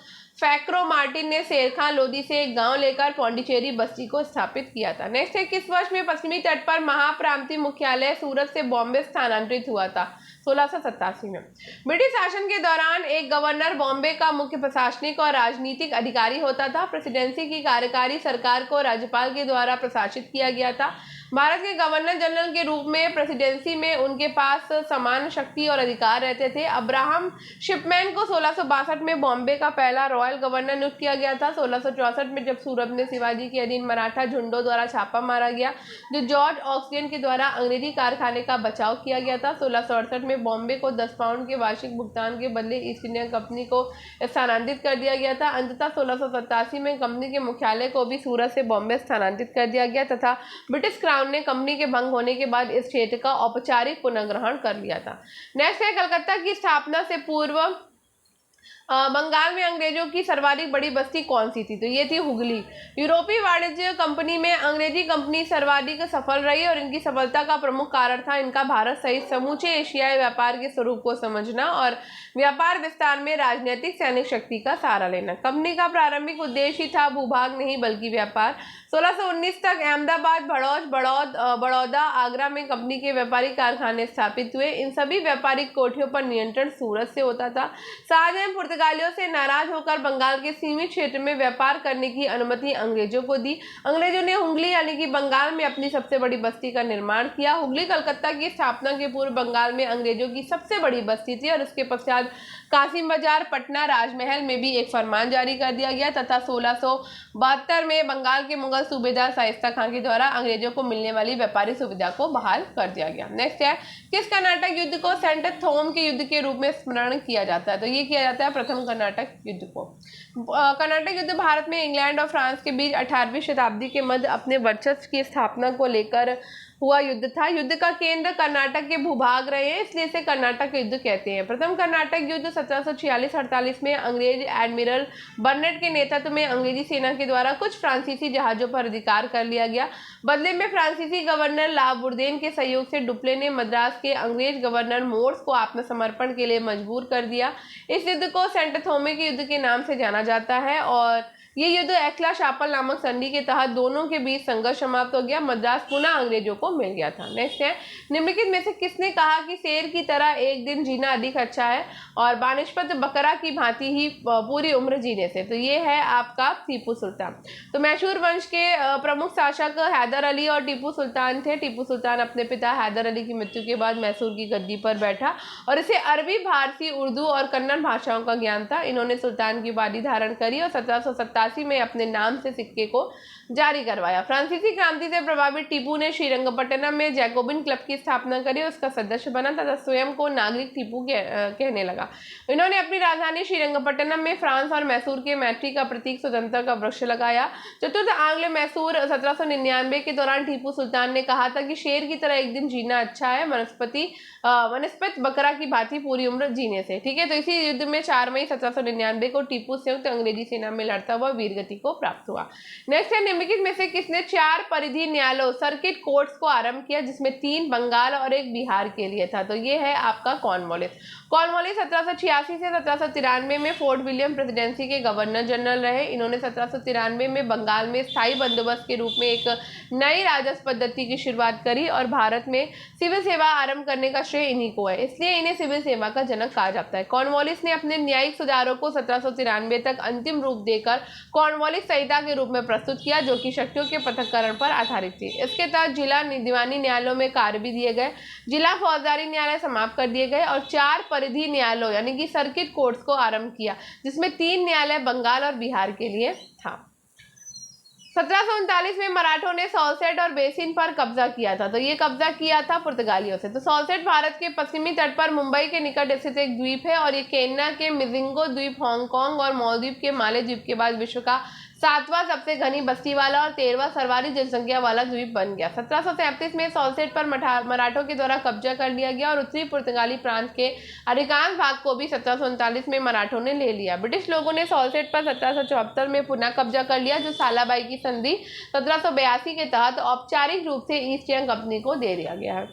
फैक्रो मार्टिन ने शेरखान लोधी से एक गांव लेकर पौंडीचेरी बस्ती को स्थापित किया था। नेक्स्ट है, किस वर्ष में पश्चिमी तट पर महाप्रांतीय मुख्यालय सूरत से बॉम्बे स्थानांतरित हुआ था? 1687 में। ब्रिटिश शासन के दौरान एक गवर्नर बॉम्बे का मुख्य प्रशासनिक और राजनीतिक अधिकारी होता था। प्रेसिडेंसी की कार्यकारी सरकार को राज्यपाल के द्वारा प्रशासित किया गया था। भारत के गवर्नर जनरल के रूप में प्रेसिडेंसी में उनके पास समान शक्ति और अधिकार रहते थे। अब्राहम शिपमैन को 1662 में बॉम्बे का पहला रॉयल गवर्नर नियुक्त किया गया था। 1664 में जब सूरत में शिवाजी के अधीन मराठा झुंडों द्वारा छापा मारा गया, जो जॉर्ज ऑक्सियन के द्वारा अंग्रेजी कारखाने का बचाव किया गया था। 1668 में बॉम्बे को 10 पाउंड के वार्षिक भुगतान के बदले ईस्ट इंडिया कंपनी को स्थानांतरित कर दिया गया था। अंततः 1687 में कंपनी के मुख्यालय को भी सूरत से बॉम्बे स्थानांतरित कर दिया गया तथा ब्रिटिश क्राउन ने कंपनी के भंग होने के बाद इस क्षेत्र का औपचारिक पुनर्ग्रहण कर लिया था। नेक्स्ट है, कलकत्ता की स्थापना से पूर्व बंगाल में अंग्रेजों की सर्वाधिक बड़ी बस्ती कौन सी थी? तो ये थी हुगली। यूरोपीय वाणिज्य कंपनी में अंग्रेजी कंपनी सर्वाधिक सफल रही और इनकी सफलता का प्रमुख कारण था इनका भारत सहित समूचे एशियाई व्यापार के स्वरूप को समझना और व्यापार विस्तार में राजनीतिक सैनिक शक्ति का सहारा लेना। कंपनी का प्रारंभिक उद्देश्य ही था भूभाग नहीं बल्कि व्यापार। 1619 तक अहमदाबाद, भड़ौच, बड़ौदा, आगरा में कंपनी के व्यापारिक कारखाने स्थापित हुए। इन सभी व्यापारिक कोठियों पर नियंत्रण सूरत से होता था। शाहजहां ने पुर्तगालियों से नाराज होकर बंगाल के सीमित क्षेत्र में व्यापार करने की अनुमति अंग्रेजों को दी। अंग्रेजों ने हुगली यानी कि बंगाल में अपनी सबसे बड़ी बस्ती का निर्माण किया। हुगली कलकत्ता की स्थापना के पूर्व बंगाल में अंग्रेजों की सबसे बड़ी बस्ती थी और उसके पश्चात कासिम बाजार, पटना, राजमहल में भी एक फरमान जारी कर दिया गया तथा 1672 में बंगाल के मुगल सूबेदार शाइस्ता खां के द्वारा अंग्रेजों को मिलने वाली व्यापारी सुविधा को बहाल कर दिया गया। नेक्स्ट है, किस कर्नाटक युद्ध को सेंट थॉम के युद्ध के रूप में स्मरण किया जाता है? तो ये किया जाता है प्रथम कर्नाटक युद्ध को। कर्नाटक युद्ध भारत में इंग्लैंड और फ्रांस के बीच 18वीं शताब्दी के मध्य अपने वर्चस्व की स्थापना को लेकर हुआ युद्ध था। युद्ध का केंद्र कर्नाटक के भूभाग रहे हैं, इसलिए इसे कर्नाटक युद्ध कहते हैं। प्रथम कर्नाटक युद्ध 1746-48 में अंग्रेज एडमिरल बर्नेट के नेतृत्व में अंग्रेजी सेना के द्वारा कुछ फ्रांसीसी जहाजों पर अधिकार कर लिया गया। बदले में फ्रांसीसी गवर्नर ला बुर्देन के सहयोग से डुप्ले ने मद्रास के अंग्रेज गवर्नर मोर्स को आत्मसमर्पण के लिए मजबूर कर दिया। इस युद्ध को सेंट थोमे के युद्ध के नाम से जाना जाता है और ये युद्ध एक्ला शापल नामक संधि के तहत दोनों के बीच संघर्ष समाप्त हो गया। मद्रास पुनः अंग्रेजों को मिल गया था। नेक्स्ट है, निम्नलिखित में से किसने कहा कि शेर की तरह एक दिन जीना अधिक अच्छा है और बानिस्पत बकरा की भांति ही पूरी उम्र जीने से? तो ये है आपका टीपू सुल्तान। तो मैसूर वंश के प्रमुख शासक हैदर अली और टीपू सुल्तान थे। टीपू सुल्तान अपने पिता हैदर अली की मृत्यु के बाद मैसूर की गद्दी पर बैठा और इसे अरबी, फारसी, उर्दू और कन्नड़ भाषाओं का ज्ञान था। इन्होंने सुल्तान की उपाधि धारण करी और 1787 में अपने नाम से सिक्के को जारी करवाया। फ्रांसीसी क्रांति से प्रभावित टीपू ने श्रीरंगपट्टनम में जैकोबिन क्लब की स्थापना करी, उसका सदस्य बना तथा स्वयं को नागरिक टीपू कहने लगा। इन्होंने अपनी राजधानी श्रीरंगपट्टनम में फ्रांस और मैसूर के मैत्री का प्रतीक स्वतंत्रता का वृक्ष लगाया। चतुर्थ आंग्ल मैसूर 1799 के दौरान टीपू सुल्तान ने कहा था कि शेर की तरह एक दिन जीना अच्छा है वनस्पत बकरा की भांति पूरी उम्र जीने से। ठीक है, तो इसी युद्ध में 4 मई 1799 को टीपू संयुक्त अंग्रेजी सेना में लड़ता हुआ वीरगति को प्राप्त हुआ। नेक्स्ट है, निम्नलिखित में से किसने 4 परिधि न्यायालयों सर्किट कोर्ट्स को आरंभ किया जिसमें 3 बंगाल और 1 बिहार के लिए था? तो ये है आपका कॉर्नवालिस। कॉर्नवालिस 1786 से 1793 में फोर्ट विलियम प्रेसिडेंसी के गवर्नर जनरल रहे। इन्होंने 1793 में बंगाल में स्थायी बंदोबस्त के रूप में एक नई राजस्व पद्धति की शुरुआत करी और भारत में सिविल सेवा आरंभ करने का श्रेय इन्हीं को है, इसलिए इन्हें सिविल सेवा का जनक कहा जाता है। कॉर्नवालिस ने अपने न्यायिक सुधारों को 1793 तक अंतिम रूप देकर कॉर्नवालिस संहिता के रूप में प्रस्तुत किया जो कि शक्तियों के पृथक्करण पर आधारित थी। इसके तहत जिला दीवानी न्यायालयों में कार्य भी दिए गए, जिला फौजदारी न्यायालय समाप्त कर दिए गए और 4 परिधि न्यायालयों यानी कि सर्किट कोर्ट्स को आरंभ किया जिसमें 3 न्यायालय बंगाल और बिहार के लिए था। 1739 में मराठों ने सॉल्सेट और बेसिन पर कब्जा किया था। तो ये कब्जा किया था पुर्तगालियों से। तो सॉल्सेट भारत के पश्चिमी तट पर मुंबई के निकट स्थित एक द्वीप है और ये केन्या के मिजिंगो द्वीप, हांगकांग और मालदीव के माले द्वीप के बाद विश्व का 7वां सबसे घनी बस्ती वाला और 13वां सर्वाधिक जनसंख्या वाला द्वीप बन गया। 1737 में सॉल्सेट पर मराठों के द्वारा कब्जा कर लिया गया और उत्तरी पुर्तगाली प्रांत के अधिकांश भाग को भी 1739 में मराठों ने ले लिया। ब्रिटिश लोगों ने सॉल्सेट पर 1774 में पुनः कब्जा कर लिया जो सालाबाई की संधि 1782 के तहत औपचारिक रूप से ईस्ट इंडिया कंपनी को दे दिया गया है।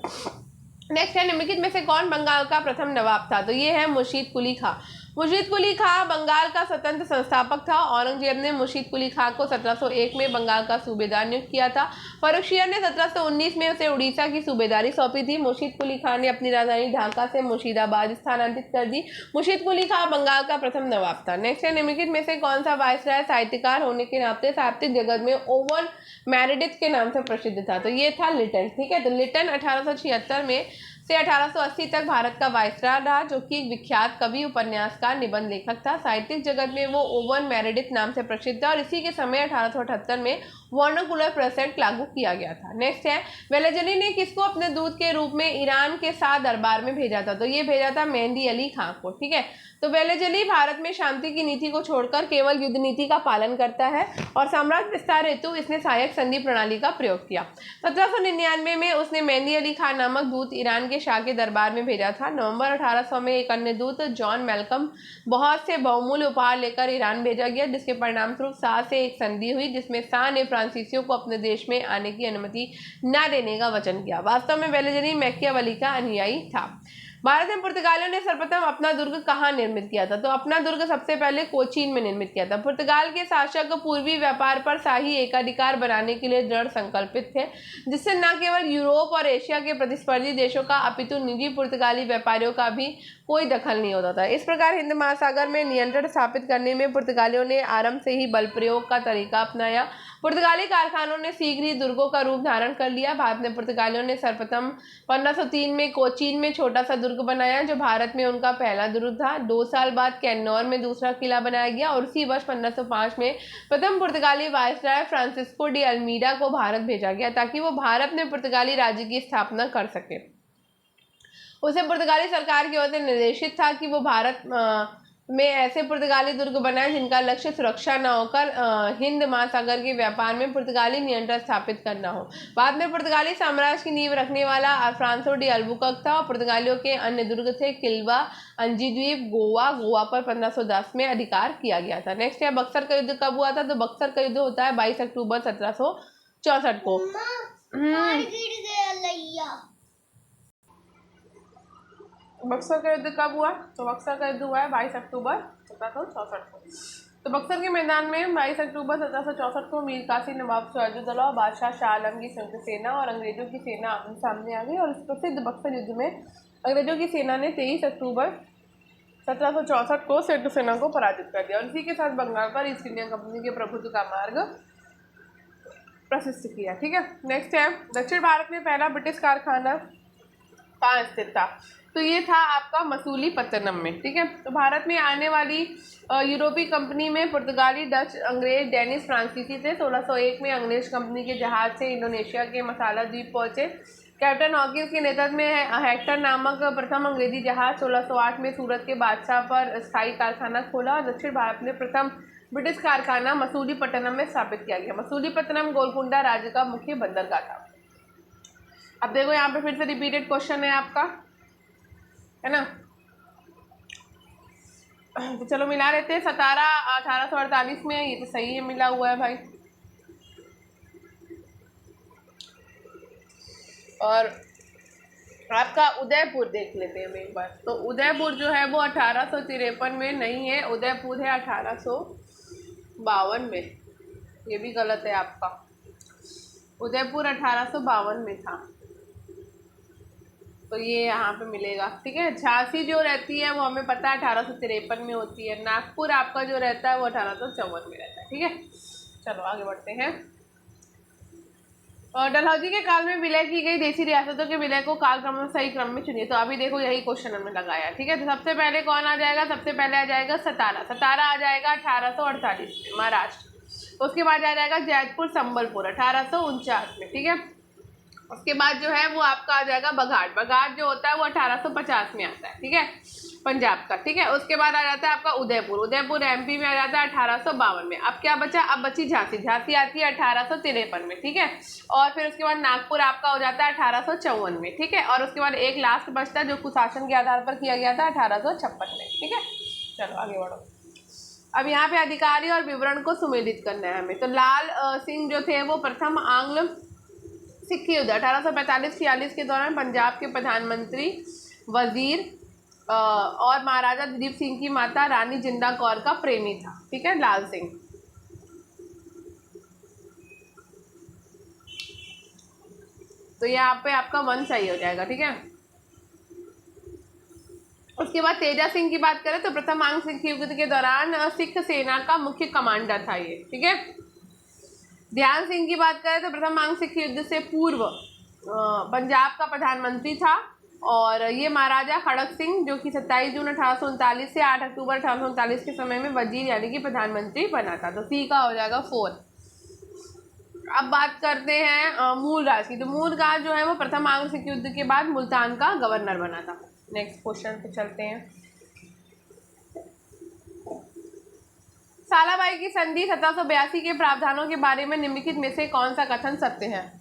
नेक्स्ट है, निम्नलिखित में से कौन बंगाल का प्रथम नवाब था? तो ये है मुर्शीद कुली खां। मुर्शीद कुली खां बंगाल का स्वतंत्र संस्थापक था। औरंगजेब ने मुर्शीद कुली खां को 1701 में बंगाल का सूबेदार नियुक्त किया था। फर्रुखसियर ने 1719 में उसे उड़ीसा की सूबेदारी सौंपी थी। मुर्शीद कुली खां ने अपनी राजधानी ढाका से मुर्शिदाबाद स्थानांतरित कर दी। मुर्शीद कुली खां बंगाल का प्रथम नवाब था। नेक्स्ट है, निम्नलिखित में से कौन सा वायसराय साहित्यकार होने के नाते साहित्यिक जगत में ओवन मेरेडिथ के नाम से प्रसिद्ध था? तो ये था लिटन। ठीक है, तो लिटन 1876 में से 1880 तक भारत का वायसराय रहा जो कि एक विख्यात कवि, उपन्यासकार, निबंध लेखक था। साहित्यिक जगत में वो ओवन मेरेडिथ नाम से प्रसिद्ध है और इसी के समय 1878 में वर्नाकुलर प्रेसेंट लागू किया गया था। नेक्स्ट है, वेलेजली ने किसको अपने दूत के रूप में ईरान के शाह दरबार में भेजा था? तो ये भेजा था मेहंदी अली खां को। ठीक है, तो वेलेजली भारत में शांति की नीति को छोड़कर केवल युद्ध नीति का पालन करता है और साम्राज्य विस्तार हेतु इसने सहायक संधि प्रणाली का प्रयोग किया। 1799 में उसने मेहंदी अली खां नामक दूत ईरान के शाह के दरबार में भेजा था। नवंबर 1800 में एक अन्य दूत जॉन मेलकम बहुत से बहुमूल्य उपहार लेकर ईरान भेजा गया जिसके परिणाम स्वरूप शाह से एक संधि हुई जिसमें शाह ने फ्रांसीसियों को अपने देश में आने की अनुमति न देने का वचन किया। वास्तव में वेलेजली मैकियावेली का अनुयायी था। भारत में पुर्तगालियों ने सर्वप्रथम अपना दुर्ग कहाँ निर्मित किया था? तो अपना दुर्ग सबसे पहले कोचीन में निर्मित किया था। पुर्तगाल के शासक पूर्वी व्यापार पर शाही एकाधिकार बनाने के लिए दृढ़ संकल्पित थे, जिससे न केवल यूरोप और एशिया के प्रतिस्पर्धी देशों का अपितु निजी पुर्तगाली व्यापारियों का भी कोई दखल नहीं होता था। इस प्रकार हिंद महासागर में नियंत्रण स्थापित करने में पुर्तगालियों ने आरंभ से ही बल प्रयोग का तरीका अपनाया। पुर्तगाली कारखानों ने शीघ्र ही दुर्गों का रूप धारण कर लिया। भारत में पुर्तगालियों ने सर्वप्रथम 1503 में कोचीन में छोटा सा दुर्ग बनाया, जो भारत में उनका पहला दुर्ग था। 2 साल बाद कैन्नौर में दूसरा किला बनाया गया और उसी वर्ष 1505 में प्रथम पुर्तगाली वायसराय फ्रांसिस्को डी अल्मीडा को भारत भेजा गया, ताकि वो भारत में पुर्तगाली राज्य की स्थापना कर सके। उसे पुर्तगाली सरकार की ओर से निर्देशित था कि वो भारत में ऐसे पुर्तगाली दुर्ग बनाए जिनका लक्ष्य सुरक्षा न होकर हिंद महासागर के व्यापार में पुर्तगाली नियंत्रण स्थापित करना हो। बाद में पुर्तगाली साम्राज्य की नींव रखने वाला अल्फ्रांसो डी अल्बुकर्क था। और पुर्तगालियों के अन्य दुर्ग थे किल्वा, अंजी द्वीप, गोवा पर 1510 में अधिकार किया गया था। नेक्स्ट है बक्सर का युद्ध कब हुआ था? तो बक्सर का युद्ध होता है 22 अक्टूबर 1764 को। बक्सर का युद्ध कब हुआ? तो बक्सर का युद्ध हुआ है 22 अक्टूबर 1764 को। तो बक्सर के मैदान में 22 अक्टूबर 1764 को मीर कासिम, नवाब सिराजुद्दौला और बादशाह शाह आलम की संयुक्त सेना और अंग्रेजों की सेना आमने सामने आ गई। और इस प्रसिद्ध बक्सर युद्ध में अंग्रेजों की सेना ने 23 अक्टूबर 1764 को संयुक्त सेना को पराजित कर दिया और इसी के साथ बंगाल पर ईस्ट इंडिया कंपनी के प्रभुत्व का मार्ग प्रशस्त किया। ठीक है, नेक्स्ट है दक्षिण भारत में पहला ब्रिटिश कारखाना कहाँ स्थित था? तो ये था आपका मसूलीपट्टनम में। ठीक है, तो भारत में आने वाली यूरोपीय कंपनी में पुर्तगाली, डच, अंग्रेज, डेनिश, फ्रांसीसी थे। 1601 में अंग्रेज कंपनी के जहाज से इंडोनेशिया के मसाला द्वीप पहुंचे। कैप्टन हॉकिंस के नेतृत्व में हेक्टर नामक प्रथम अंग्रेजी जहाज 1608 में सूरत के बादशाह पर स्थायी कारखाना खोला और दक्षिण भारत में प्रथम ब्रिटिश कारखाना मसूलीपट्टनम में स्थापित किया गया। मसूलीपट्टनम गोलकुंडा राज्य का मुख्य बंदरगाह था। अब देखो यहाँ पे फिर से रिपीटेड क्वेश्चन है आपका, है ना। तो चलो मिला लेते हैं। सतारा 1848 में, ये तो सही है, मिला हुआ है भाई। और आपका उदयपुर देख लेते हैं एक बार। तो उदयपुर जो है वो 1853 में नहीं है, उदयपुर है 1852 में। ये भी गलत है आपका, उदयपुर 1852 में था, तो ये यहाँ पे मिलेगा। ठीक है, झांसी जो रहती है वो हमें पता है 1853 में होती है। नागपुर आपका जो रहता है वो 1854 में रहता है। ठीक है, चलो आगे बढ़ते हैं। और डलहौजी के काल में विलय की गई देशी रियासतों के विलय को कालक्रम में सही क्रम में चुनिए। तो अभी देखो यही क्वेश्चन हमने लगाया। ठीक है, तो सबसे पहले कौन आ जाएगा? सबसे पहले आ जाएगा सतारा। सतारा आ जाएगा 1848 में, महाराष्ट्र। उसके बाद आ जाएगा जैतपुर संबलपुर 1849 में। ठीक है, उसके बाद जो है वो आपका आ जाएगा बघाट। बघाट जो होता है वो 1850 में आता है। ठीक है, पंजाब का। ठीक है, उसके बाद आ जाता है आपका उदयपुर। उदयपुर एमपी में आ जाता है 1852 में। अब क्या बचा? अब बची झांसी। झांसी आती है 1853 में। ठीक है, और फिर उसके बाद नागपुर आपका हो जाता है 1854 में। ठीक है, और उसके बाद एक लास्ट बचता है जो कुशासन के आधार पर किया गया था 1856 में। ठीक है, चलो आगे बढ़ो। अब यहाँ पे अधिकारी और विवरण को सुमेलित करना है हमें। तो लाल सिंह जो थे वो प्रथम आंग्ल सिख युद्ध 1845-46 के दौरान पंजाब के प्रधानमंत्री, वजीर और महाराजा दिलीप सिंह की माता रानी जिंदा कौर का प्रेमी था। ठीक है, लाल सिंह। तो यहाँ पे आपका 1 सही हो जाएगा। ठीक है, उसके बाद तेजा सिंह की बात करें तो प्रथम आंग सिख युद्ध के दौरान सिख सेना का मुख्य कमांडर था ये। ठीक है, ध्यान सिंह की बात करें तो प्रथम आंग सिख युद्ध से पूर्व पंजाब का प्रधानमंत्री था। और ये महाराजा खड़क सिंह जो कि 27 जून 1839 से 8 अक्टूबर 1839 के समय में वजीर यानी कि प्रधानमंत्री बना था। तो सी का हो जाएगा 4। अब बात करते हैं मूलराज की। तो मूलराज जो है वो प्रथम आंग सिख युद्ध के बाद मुल्तान का गवर्नर बना था। नेक्स्ट क्वेश्चन पे चलते हैं। सालाबाई की संधि 1782 के प्रावधानों के बारे में निम्नलिखित में से कौन सा कथन सत्य है?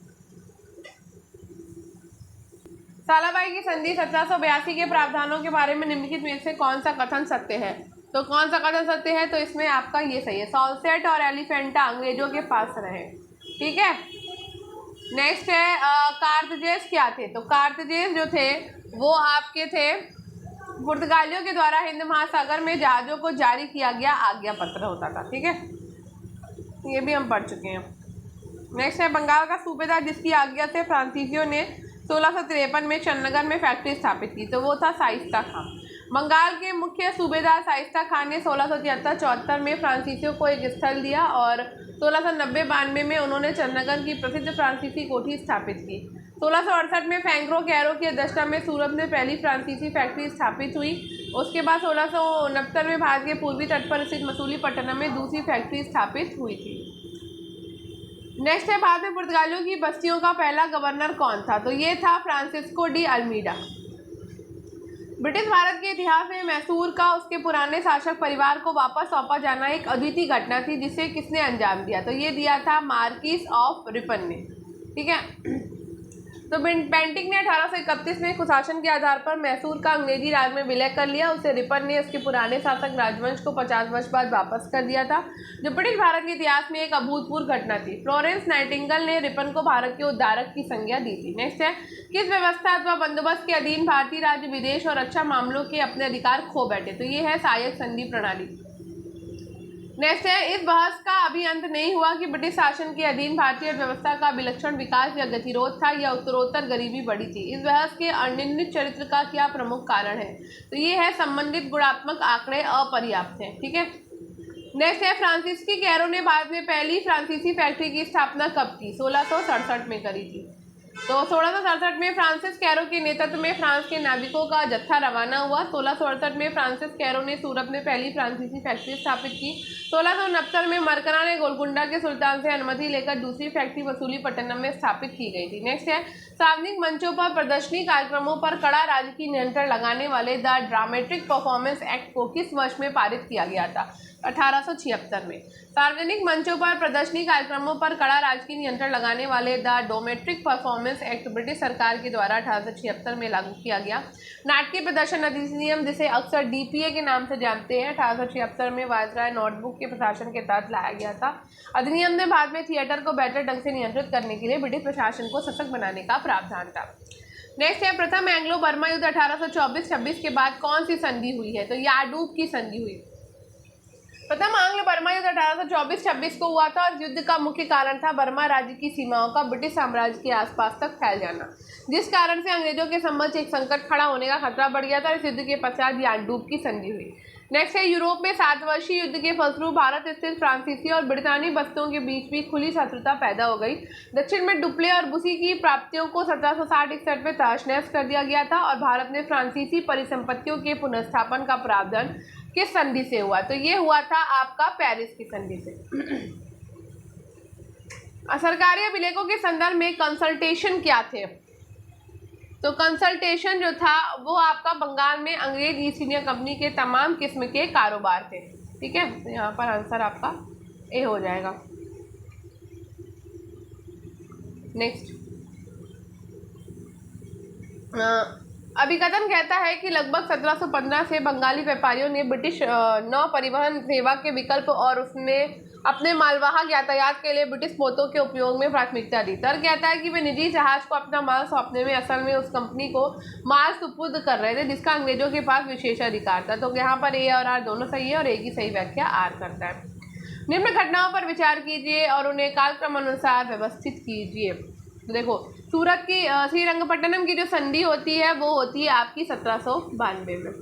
सालाबाई की संधि 1782 के प्रावधानों के बारे में निम्नलिखित में से कौन सा कथन सत्य है? तो कौन सा कथन सत्य है? तो इसमें आपका ये सही है, सॉल्सेट और एलिफेंटा अंग्रेजों के पास रहे। ठीक है, नेक्स्ट है कार्थजेस क्या थे? तो कार्थजेस जो थे वो आपके थे पुर्तगालियों के द्वारा हिंद महासागर में जहाज़ों को जारी किया गया आज्ञा पत्र होता था। ठीक है, ये भी हम पढ़ चुके हैं। नेक्स्ट है बंगाल का सूबेदार जिसकी आज्ञा से फ्रांसीसियों ने 1653 में चन्नगर में फैक्ट्री स्थापित की, तो वो था शाइस्ता खान। बंगाल के मुख्य सूबेदार शाइस्ता खान ने 1673-74 में फ्रांसीसियों को एक स्थल दिया और 1690-92 में उन्होंने चन्नगर की प्रसिद्ध फ्रांसीसी कोठी स्थापित की। 1668 में फैंग्रो कैरो की अध्यक्षता में सूरत में पहली फ्रांसीसी फैक्ट्री स्थापित हुई। उसके बाद 1669 में भारत के पूर्वी तट पर स्थित मसूलीपट्टनम में दूसरी फैक्ट्री स्थापित हुई थी। नेक्स्ट है भारत में पुर्तगालियों की बस्तियों का पहला गवर्नर कौन था, तो ये था Francisco de Almeida. British Bharat के इतिहास में मैसूर का उसके पुराने शासक परिवार को वापस सौंपा जाना एक अद्वितीय घटना थी, जिसे किसने अंजाम दिया, तो ये दिया था मार्किस ऑफ रिपन ने। ठीक है, तो बेंटिक ने 1831 में कुशासन के आधार पर मैसूर का अंग्रेजी राज में विलय कर लिया। उसे रिपन ने उसके पुराने शासक राजवंश को 50 वर्ष बाद वापस कर दिया था, जो ब्रिटिश भारत के इतिहास में एक अभूतपूर्व घटना थी। फ्लोरेंस नाइटिंगेल ने रिपन को भारत के उद्धारक की संज्ञा दी थी। नेक्स्ट है किस व्यवस्था अथवा बंदोबस्त के अधीन भारतीय राज्य विदेश और रक्षा मामलों के अपने अधिकार खो बैठे, तो ये है सहायक संधि प्रणाली। नेक्स्ट है इस बहस का अभी अंत नहीं हुआ कि ब्रिटिश शासन के अधीन भारतीय अर्थव्यवस्था का विलक्षण विकास या गतिरोध था या उत्तरोत्तर गरीबी बढ़ी थी। इस बहस के अनिर्णित चरित्र का क्या प्रमुख कारण है, तो ये है संबंधित गुणात्मक आंकड़े अपर्याप्त हैं। ठीक है, नेक्स्ट है फ्रांसीसी कैरो ने भारत में पहली फ्रांसीसी फैक्ट्री की स्थापना कब की, 1667 में करी थी। तो 1667 में फ्रांसिस कैरो के नेतृत्व में फ्रांस के नाविकों का जत्था रवाना हुआ। 1668 में फ्रांसिस कैरो ने सूरत में पहली फ्रांसीसी फैक्ट्री स्थापित की। 1669 में मरकरा ने गोलकुंडा के सुल्तान से अनुमति लेकर दूसरी फैक्ट्री मसूलीपट्टनम में स्थापित की गई थी। नेक्स्ट है सार्वजनिक मंचों पर प्रदर्शनी कार्यक्रमों पर कड़ा राजकीय नियंत्रण लगाने वाले द ड्रामेटिक परफॉर्मेंस एक्ट को किस वर्ष में पारित किया गया था, 1876 में। सार्वजनिक मंचों पर प्रदर्शनी कार्यक्रमों पर कड़ा राजकीय नियंत्रण लगाने वाले द डोमेट्रिक परफॉर्मेंस एक्ट ब्रिटिश सरकार के द्वारा 1876 में लागू किया गया। नाटकीय प्रदर्शन अधिनियम, जिसे अक्सर डीपीए के नाम से जानते हैं, 1876 में वायसराय नोटबुक के प्रशासन के तहत लाया गया था। अधिनियम ने भारत में थिएटर को बेहतर ढंग से नियंत्रित करने के लिए ब्रिटिश प्रशासन को सशक्त बनाने का प्रावधान था। नेक्स्ट है प्रथम एंग्लो बर्मा युद्ध 1824-26 के बाद कौन सी संधि हुई है, तो याडूब की संधि हुई। प्रथम आंग्ल बर्मा युद्ध 1824-26 को हुआ था और युद्ध का मुख्य कारण था बर्मा राज्य की सीमाओं का ब्रिटिश साम्राज्य के आसपास तक फैल जाना, जिस कारण से अंग्रेजों के समक्ष एक संकट खड़ा होने का खतरा बढ़ गया था। इस युद्ध के पश्चात याडूब की संधि हुई। नेक्स्ट है यूरोप में 7 वर्षीय युद्ध के फलस्वरूप भारत स्थित फ्रांसीसी और ब्रितानी बस्तियों के बीच भी खुली शत्रुता पैदा हो गई। दक्षिण में डुप्ले और बुसी की प्राप्तियों को 1760-61 में तहस-नहस कर दिया गया था और भारत में फ्रांसीसी परिसंपत्तियों के पुनर्स्थापन का प्रावधान किस संधि से हुआ, तो ये हुआ था आपका पेरिस की संधि से। सरकारी अभिलेखों के संदर्भ में कंसल्टेशन क्या थे, तो कंसल्टेशन जो था वो आपका बंगाल में अंग्रेज ईस्ट इंडिया कंपनी के तमाम किस्म के कारोबार थे। ठीक है, तो यहाँ पर आंसर आपका ए हो जाएगा। नेक्स्ट अभिकथन कहता है कि लगभग 1715 से बंगाली व्यापारियों ने ब्रिटिश नौ परिवहन सेवा के विकल्प और उसमें अपने मालवाहक यातायात के लिए ब्रिटिश पोतों के उपयोग में प्राथमिकता दी। तर्क कहता है कि वे निजी जहाज को अपना माल सौंपने में असल में उस कंपनी को माल सुपुर्द कर रहे थे जिसका अंग्रेजों के पास विशेषाधिकार था। तो यहाँ पर ए और आर दोनों सही है और ए की सही व्याख्या आर करता है। निम्न घटनाओं पर विचार कीजिए और उन्हें कालक्रम अनुसार व्यवस्थित कीजिए। तो देखो सूरत की श्रीरंगपट्टनम की जो संधि होती है वो होती है आपकी 1792 में।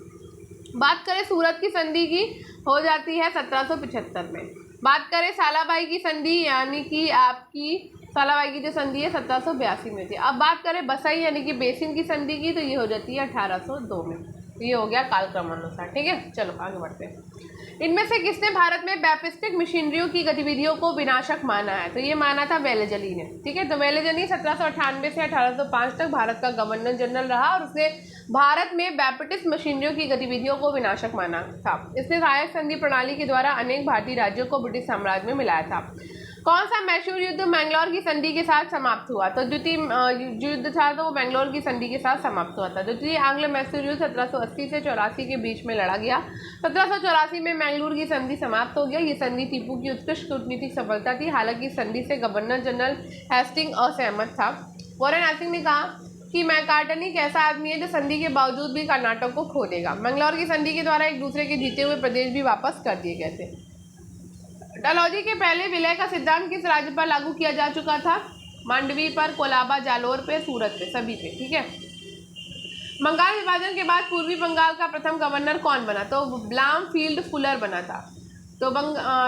बात करें सूरत की संधि की हो जाती है 1775 में। बात करें सालाबाई की संधि यानी कि आपकी सालाबाई की जो संधि है 1782 में थी। अब बात करें बसई यानी कि बेसिन की संधि की तो ये हो जाती है 1802 में। ये हो गया कालक्रम अनुसार। ठीक है, चलो आगे बढ़ते हैं। इनमें से किसने भारत में बैप्टिस्टिक मशीनरियों की गतिविधियों को विनाशक माना है, तो ये माना था वेलेजली ने। ठीक है, तो वेलेजली 1798 से 1805 तक भारत का गवर्नर जनरल रहा और उसने भारत में बैप्टिस्ट मशीनरियों की गतिविधियों को विनाशक माना था। इसने सहायक संधि प्रणाली के द्वारा अनेक भारतीय राज्यों को ब्रिटिश साम्राज्य में मिलाया था। कौन सा मैसूर युद्ध मैंगलोर की संधि के साथ समाप्त हुआ, तो द्वितीय युद्ध था तो वो मैंगलोर की संधि के साथ समाप्त हुआ था। द्वितीय आंग्ल मैसूर युद्ध 1780 से 84 के बीच में लड़ा गया। 1784 में मैंगलोर की संधि समाप्त हो गया। ये संधि टीपू की उत्कृष्ट कूटनीतिक सफलता थी। हालांकि संधि से गवर्नर जनरल हेस्टिंग असहमत था। वॉरेन हेस्टिंग ने कहा कि मैकार्टनी एक ऐसा आदमी है जो संधि के बावजूद भी कर्नाटक को खो देगा। मंगलौर की संधि के द्वारा एक दूसरे के जीते हुए प्रदेश भी वापस कर दिए गए थे। डलहौजी के पहले विलय का सिद्धांत किस राज्य पर लागू किया जा चुका था? मांडवी पर, कोलाबा, जालोर पे, सूरत पे, सभी पे। ठीक है। बंगाल विभाजन के बाद पूर्वी बंगाल का प्रथम गवर्नर कौन बना? तो ब्लामफील्ड फुलर बना था। तो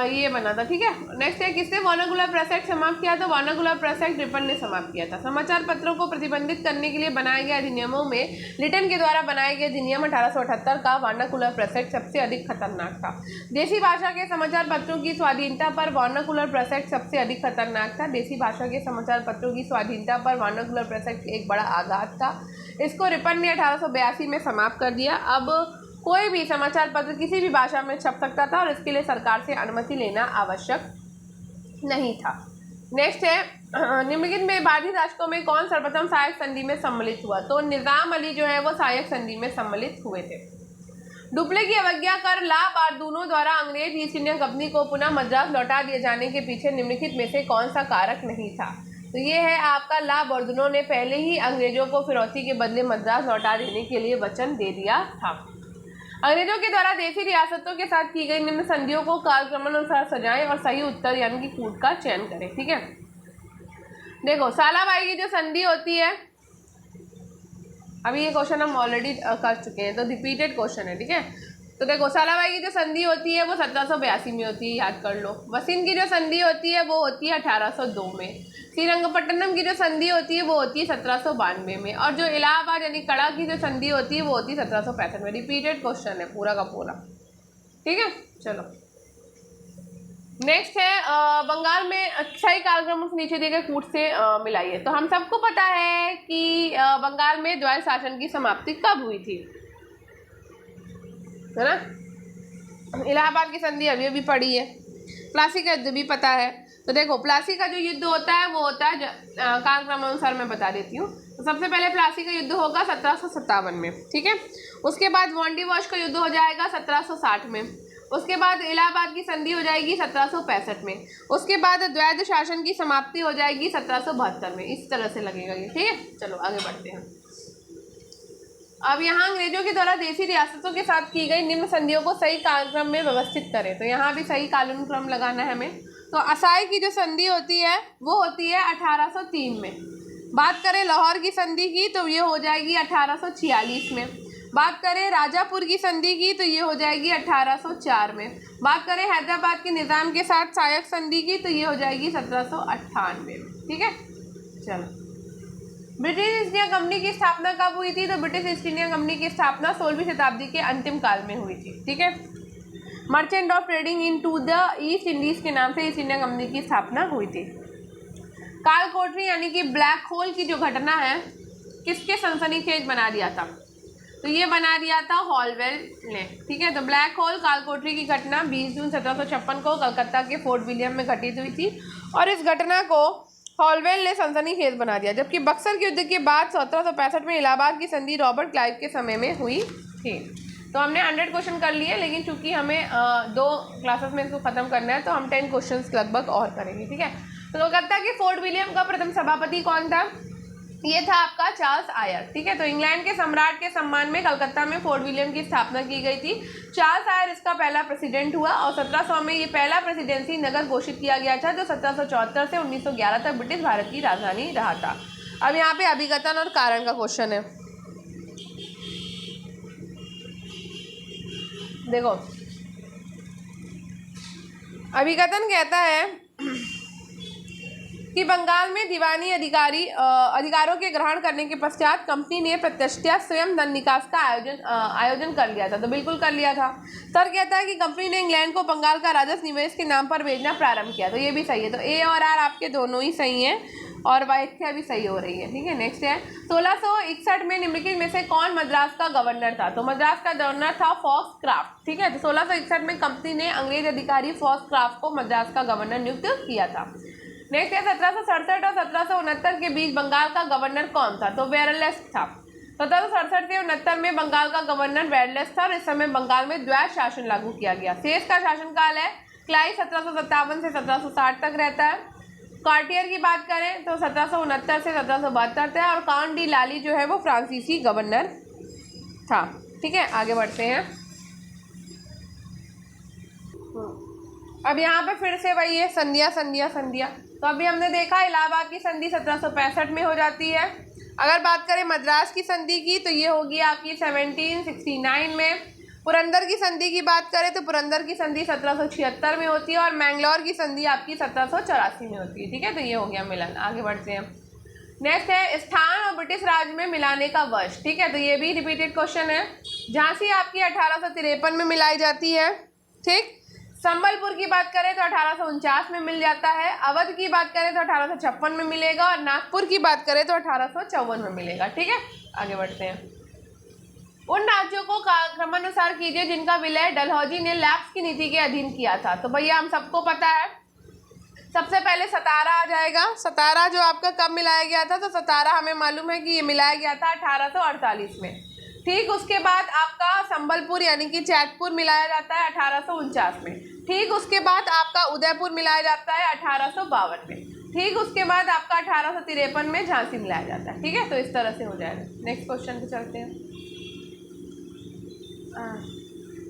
ये बना था। ठीक है। नेक्स्ट है, किसने वर्नाकुलर प्रेस एक्ट समाप्त किया? तो वर्नाकुलर प्रेस एक्ट रिपन ने समाप्त किया था। समाचार पत्रों को प्रतिबंधित करने के लिए बनाए गए अधिनियमों में लिटन के द्वारा बनाए गए अधिनियम 1878 का वर्नाकुलर प्रेस एक्ट सबसे अधिक खतरनाक था। देसी भाषा के समाचार पत्रों की स्वाधीनता पर वर्नाकुलर प्रेस एक्ट सबसे अधिक खतरनाक था। देसी भाषा के समाचार पत्रों की स्वाधीनता पर वर्नाकुलर प्रेस एक्ट एक बड़ा आघात था। इसको रिपन ने 1882 में समाप्त कर दिया। अब कोई भी समाचार पत्र किसी भी भाषा में छप सकता था और इसके लिए सरकार से अनुमति लेना आवश्यक नहीं था। नेक्स्ट है, निम्नलिखित में भारतीय शासकों में कौन सर्वप्रथम सहायक संधि में सम्मिलित हुआ? तो निजाम अली जो है वो सहायक संधि में सम्मिलित हुए थे। डुप्ले की अवज्ञा कर ला बारदूनों द्वारा अंग्रेज ईस्ट इंडिया कंपनी को पुनः मद्रास लौटा दिए जाने के पीछे निम्नलिखित में से कौन सा कारक नहीं था? तो ये है आपका ला बारदूनों ने पहले ही अंग्रेजों को फिरौती के बदले मद्रास लौटा देने के लिए वचन दे दिया था। अंग्रेजों के द्वारा देशी रियासतों के साथ की गई निम्न संधियों को कालक्रमानुसार सजाएं और सही उत्तर यानी कि कूट का चयन करें। ठीक है। देखो, सालाबाई की जो संधि होती है, अभी ये क्वेश्चन हम ऑलरेडी कर चुके हैं, तो रिपीटेड क्वेश्चन है। ठीक है। तो देखो, सालाबाई की जो संधि होती है वो 1782 में होती है, याद कर लो। वसीन की जो संधि होती है वो होती है 1802 में। श्रीरंगपट्टनम की जो संधि होती है वो होती है 1792 में। और जो इलाहाबाद यानी कड़ा की जो संधि होती है वो होती है 1765 में। रिपीटेड क्वेश्चन है पूरा का पूरा। ठीक है। चलो, नेक्स्ट है, बंगाल में क्षय कालक्रम नीचे दिए गए कूट से मिलाइए। तो हम सबको पता है कि बंगाल में द्वैध शासन की समाप्ति कब हुई थी, है ना? इलाहाबाद की संधि अभी अभी पड़ी है। प्लासी का युद्ध भी पता है। तो देखो, प्लासी का जो युद्ध होता है वो होता है कालक्रम अनुसार मैं बता देती हूँ। तो सबसे पहले प्लासी का युद्ध होगा 1757 में। ठीक है। उसके बाद वांडीवॉश का युद्ध हो जाएगा 1760 में। उसके बाद इलाहाबाद की संधि हो जाएगी 1765 में। उसके बाद द्वैध शासन की समाप्ति हो जाएगी 1772 में। इस तरह से लगेगा ये। ठीक है। चलो आगे बढ़ते हैं। अब यहाँ अंग्रेजों के द्वारा देशी रियासतों के साथ की गई निम्न संधियों को सही कालक्रम में व्यवस्थित करें। तो यहाँ भी सही कालानुक्रम लगाना है हमें। तो असाई की जो संधि होती है वो होती है 1803 में। बात करें लाहौर की संधि की तो ये हो जाएगी 1846 में। बात करें राजापुर की संधि की तो ये हो जाएगी 1804 में। बात करें हैदराबाद के निज़ाम के साथ सहायक संधि की तो ये हो जाएगी 1798 में। ठीक है। चलो, ब्रिटिश ईस्ट इंडिया कंपनी की स्थापना कब हुई थी? तो ब्रिटिश ईस्ट इंडिया कंपनी की स्थापना 16वीं शताब्दी के अंतिम काल में हुई थी। ठीक है। Merchant of trading into the East Indies के नाम से ईस्ट इंडिया कंपनी की स्थापना हुई थी। काल कोठरी यानी कि ब्लैक होल की जो घटना है किसके सनसनीखेज बना दिया था? तो ये बना दिया था हॉलवेल ने। ठीक है। तो ब्लैक होल काल कोठरी की घटना 20 जून 1756 को कलकत्ता के फोर्ट विलियम में घटित हुई थी और इस घटना को हॉलवेल ने सनसनीखेज बना दिया। जबकि बक्सर के युद्ध के बाद 1765 में इलाहाबाद की संधि रॉबर्ट क्लाइव के समय में हुई थी। तो हमने 100 क्वेश्चन कर लिए, लेकिन चूंकि हमें 2 क्लासेस में इसको खत्म करना है तो हम 10 क्वेश्चन लगभग और करेंगे। ठीक है। तो कलकत्ता के फोर्ट विलियम का प्रथम सभापति कौन था? ये था आपका चार्ल्स आयर। ठीक है। तो इंग्लैंड के सम्राट के सम्मान में कलकत्ता में फोर्ट विलियम की स्थापना की गई थी। चार्ल्स आयर इसका पहला प्रेसिडेंट हुआ और 1700 में ये पहला प्रेसिडेंसी नगर घोषित किया गया था, जो 1774 से 1911 तक ब्रिटिश भारत की राजधानी रहा था। अब यहाँ पे अभिकथन और कारण का क्वेश्चन है। देखो, अभिकथन कहता है कि बंगाल में दीवानी अधिकारों के ग्रहण करने के पश्चात कंपनी ने प्रत्यक्षतः स्वयं धन निकास का आयोजन कर लिया था। तो बिल्कुल कर लिया था। सर कहता है कि कंपनी ने इंग्लैंड को बंगाल का राजस्व निवेश के नाम पर भेजना प्रारंभ किया। तो ये भी सही है। तो ए और आर आपके दोनों ही सही हैं और व्याख्या भी सही हो रही है। ठीक है। नेक्स्ट है, 1661 में निम्नलिखित में से कौन मद्रास का गवर्नर था? तो मद्रास का गवर्नर था फॉक्सक्राफ्ट। ठीक है। तो 1661 में कंपनी ने अंग्रेज अधिकारी फॉक्सक्राफ्ट को मद्रास का गवर्नर नियुक्त किया था। नेक्स्ट है, 1767 और 1769 के बीच बंगाल का गवर्नर कौन था? तो वेरलेस था। 1767 से 69 में बंगाल का गवर्नर वेरलेस था और इस समय बंगाल में द्वैध शासन लागू किया गया। शेष का शासनकाल है क्लाइव 1757 से 1760 तक रहता है। कार्टियर की बात करें तो 1769 से 1772 था, और काउंट डी लाली जो है वो फ्रांसीसी गवर्नर था। ठीक है, आगे बढ़ते हैं। अब यहाँ पे फिर से वही है, संधिया संधिया संधिया। तो अभी हमने देखा इलाहाबाद की संधि 1765 में हो जाती है। अगर बात करें मद्रास की संधि की तो ये होगी आपकी 1769 में। पुरंदर की संधि की बात करें तो पुरंदर की संधि 1776 में होती है, और मैंगलोर की संधि आपकी 1784 में होती है। ठीक है, तो ये हो गया मिलन। आगे बढ़ते हैं। नेक्स्ट है स्थान और ब्रिटिश राज में मिलाने का वर्ष। ठीक है, तो ये भी रिपीटेड क्वेश्चन है। झांसी आपकी 1853 में मिलाई जाती है। ठीक, संबलपुर की बात करें तो 1849 में मिल जाता है। अवध की बात करें तो 1856 में मिलेगा, और नागपुर की बात करें तो 1854 में मिलेगा। ठीक है, आगे बढ़ते हैं। उन राज्यों को क्रमानुसार कीजिए जिनका विलय डलहौजी ने लैप्स की नीति के अधीन किया था। तो भैया हम सबको पता है, सबसे पहले सतारा आ जाएगा। सतारा जो आपका कब मिलाया गया था, तो सतारा हमें मालूम है कि ये मिलाया गया था 1848 में। ठीक, उसके बाद आपका संबलपुर यानी कि चैतपुर मिलाया जाता है 1849 में। ठीक, उसके बाद आपका उदयपुर मिलाया जाता है 1852 में। ठीक, उसके बाद आपका 1853 में झांसी मिलाया जाता है। ठीक है, तो इस तरह से हो जाएगा। नेक्स्ट क्वेश्चन पे चलते हैं।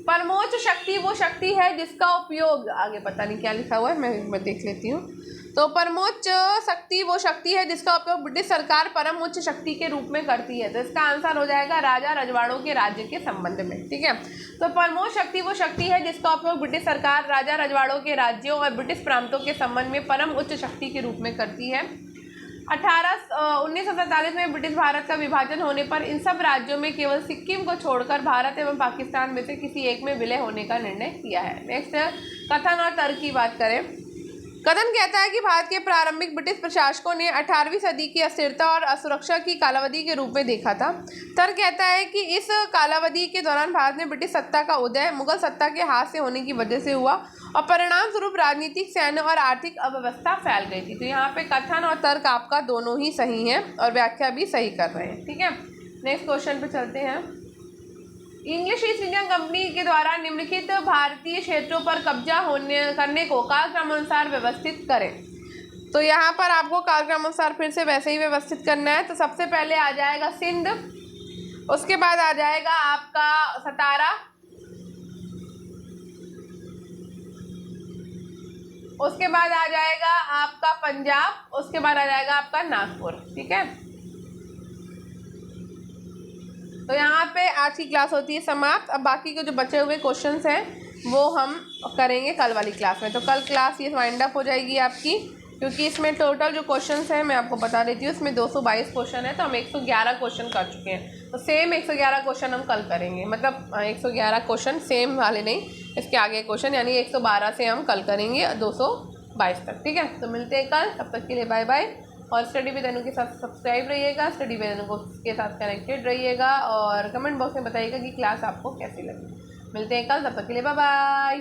परमोच्च शक्ति वो शक्ति है जिसका उपयोग, आगे पता नहीं क्या लिखा हुआ है, मैं देख लेती हूँ। तो परमोच्च शक्ति वो शक्ति है जिसका उपयोग ब्रिटिश सरकार परम उच्च शक्ति के रूप में करती है। तो इसका आंसर हो जाएगा राजा रजवाड़ों के राज्य के संबंध में। ठीक है, तो परमोच्च शक्ति वो शक्ति है जिसका उपयोग ब्रिटिश सरकार राजा रजवाड़ों के राज्यों और ब्रिटिश प्रांतों के संबंध में परम उच्च शक्ति के रूप में करती है। 1947 में ब्रिटिश भारत का विभाजन होने पर इन सब राज्यों में केवल सिक्किम को छोड़कर भारत एवं पाकिस्तान में से किसी एक में विलय होने का निर्णय किया है। नेक्स्ट, कथन और तर्क की बात करें। कथन कहता है कि भारत के प्रारंभिक ब्रिटिश प्रशासकों ने 18वीं सदी की अस्थिरता और असुरक्षा की कालावधि के रूप में देखा था। तर्क कहता है कि इस कालावधि के दौरान भारत में ब्रिटिश सत्ता का उदय मुगल सत्ता के हाथ से होने की वजह से हुआ, और परिणाम स्वरूप राजनीतिक, सैन्य और आर्थिक अव्यवस्था फैल गई थी। तो यहाँ पे कथन और तर्क आपका दोनों ही सही हैं, और व्याख्या भी सही कर रहे हैं। ठीक है, नेक्स्ट क्वेश्चन पे चलते हैं। इंग्लिश ईस्ट इंडिया कंपनी के द्वारा निम्नलिखित भारतीय क्षेत्रों पर कब्जा करने को कालक्रमानुसार व्यवस्थित करें। तो यहाँ पर आपको कालक्रमानुसार फिर से वैसे ही व्यवस्थित करना है। तो सबसे पहले आ जाएगा सिंध, उसके बाद आ जाएगा आपका सतारा, उसके बाद आ जाएगा आपका पंजाब, उसके बाद आ जाएगा आपका नागपुर। ठीक है, तो यहाँ पे आज की क्लास होती है समाप्त। अब बाकी के जो बचे हुए क्वेश्चंस हैं वो हम करेंगे कल वाली क्लास में। तो कल क्लास ये वाइंड अप हो जाएगी आपकी, क्योंकि इसमें टोटल जो क्वेश्चंस हैं मैं आपको बता देती हूँ, इसमें 222 क्वेश्चन है। तो हम 111 क्वेश्चन कर चुके हैं, तो सेम 111 क्वेश्चन हम कल करेंगे। मतलब 111 क्वेश्चन सेम वाले नहीं, इसके आगे क्वेश्चन, यानी 112 से हम कल करेंगे 222 तक। ठीक है, तो मिलते हैं कल, तब तक के लिए बाय बाय। और स्टडी विद अनु के साथ सब्सक्राइब रहिएगा, स्टडी विद अनु के साथ कनेक्टेड रहिएगा, और कमेंट बॉक्स में बताइएगा कि क्लास आपको कैसी लगी। मिलते हैं कल, तब तक के लिए बाय बाय।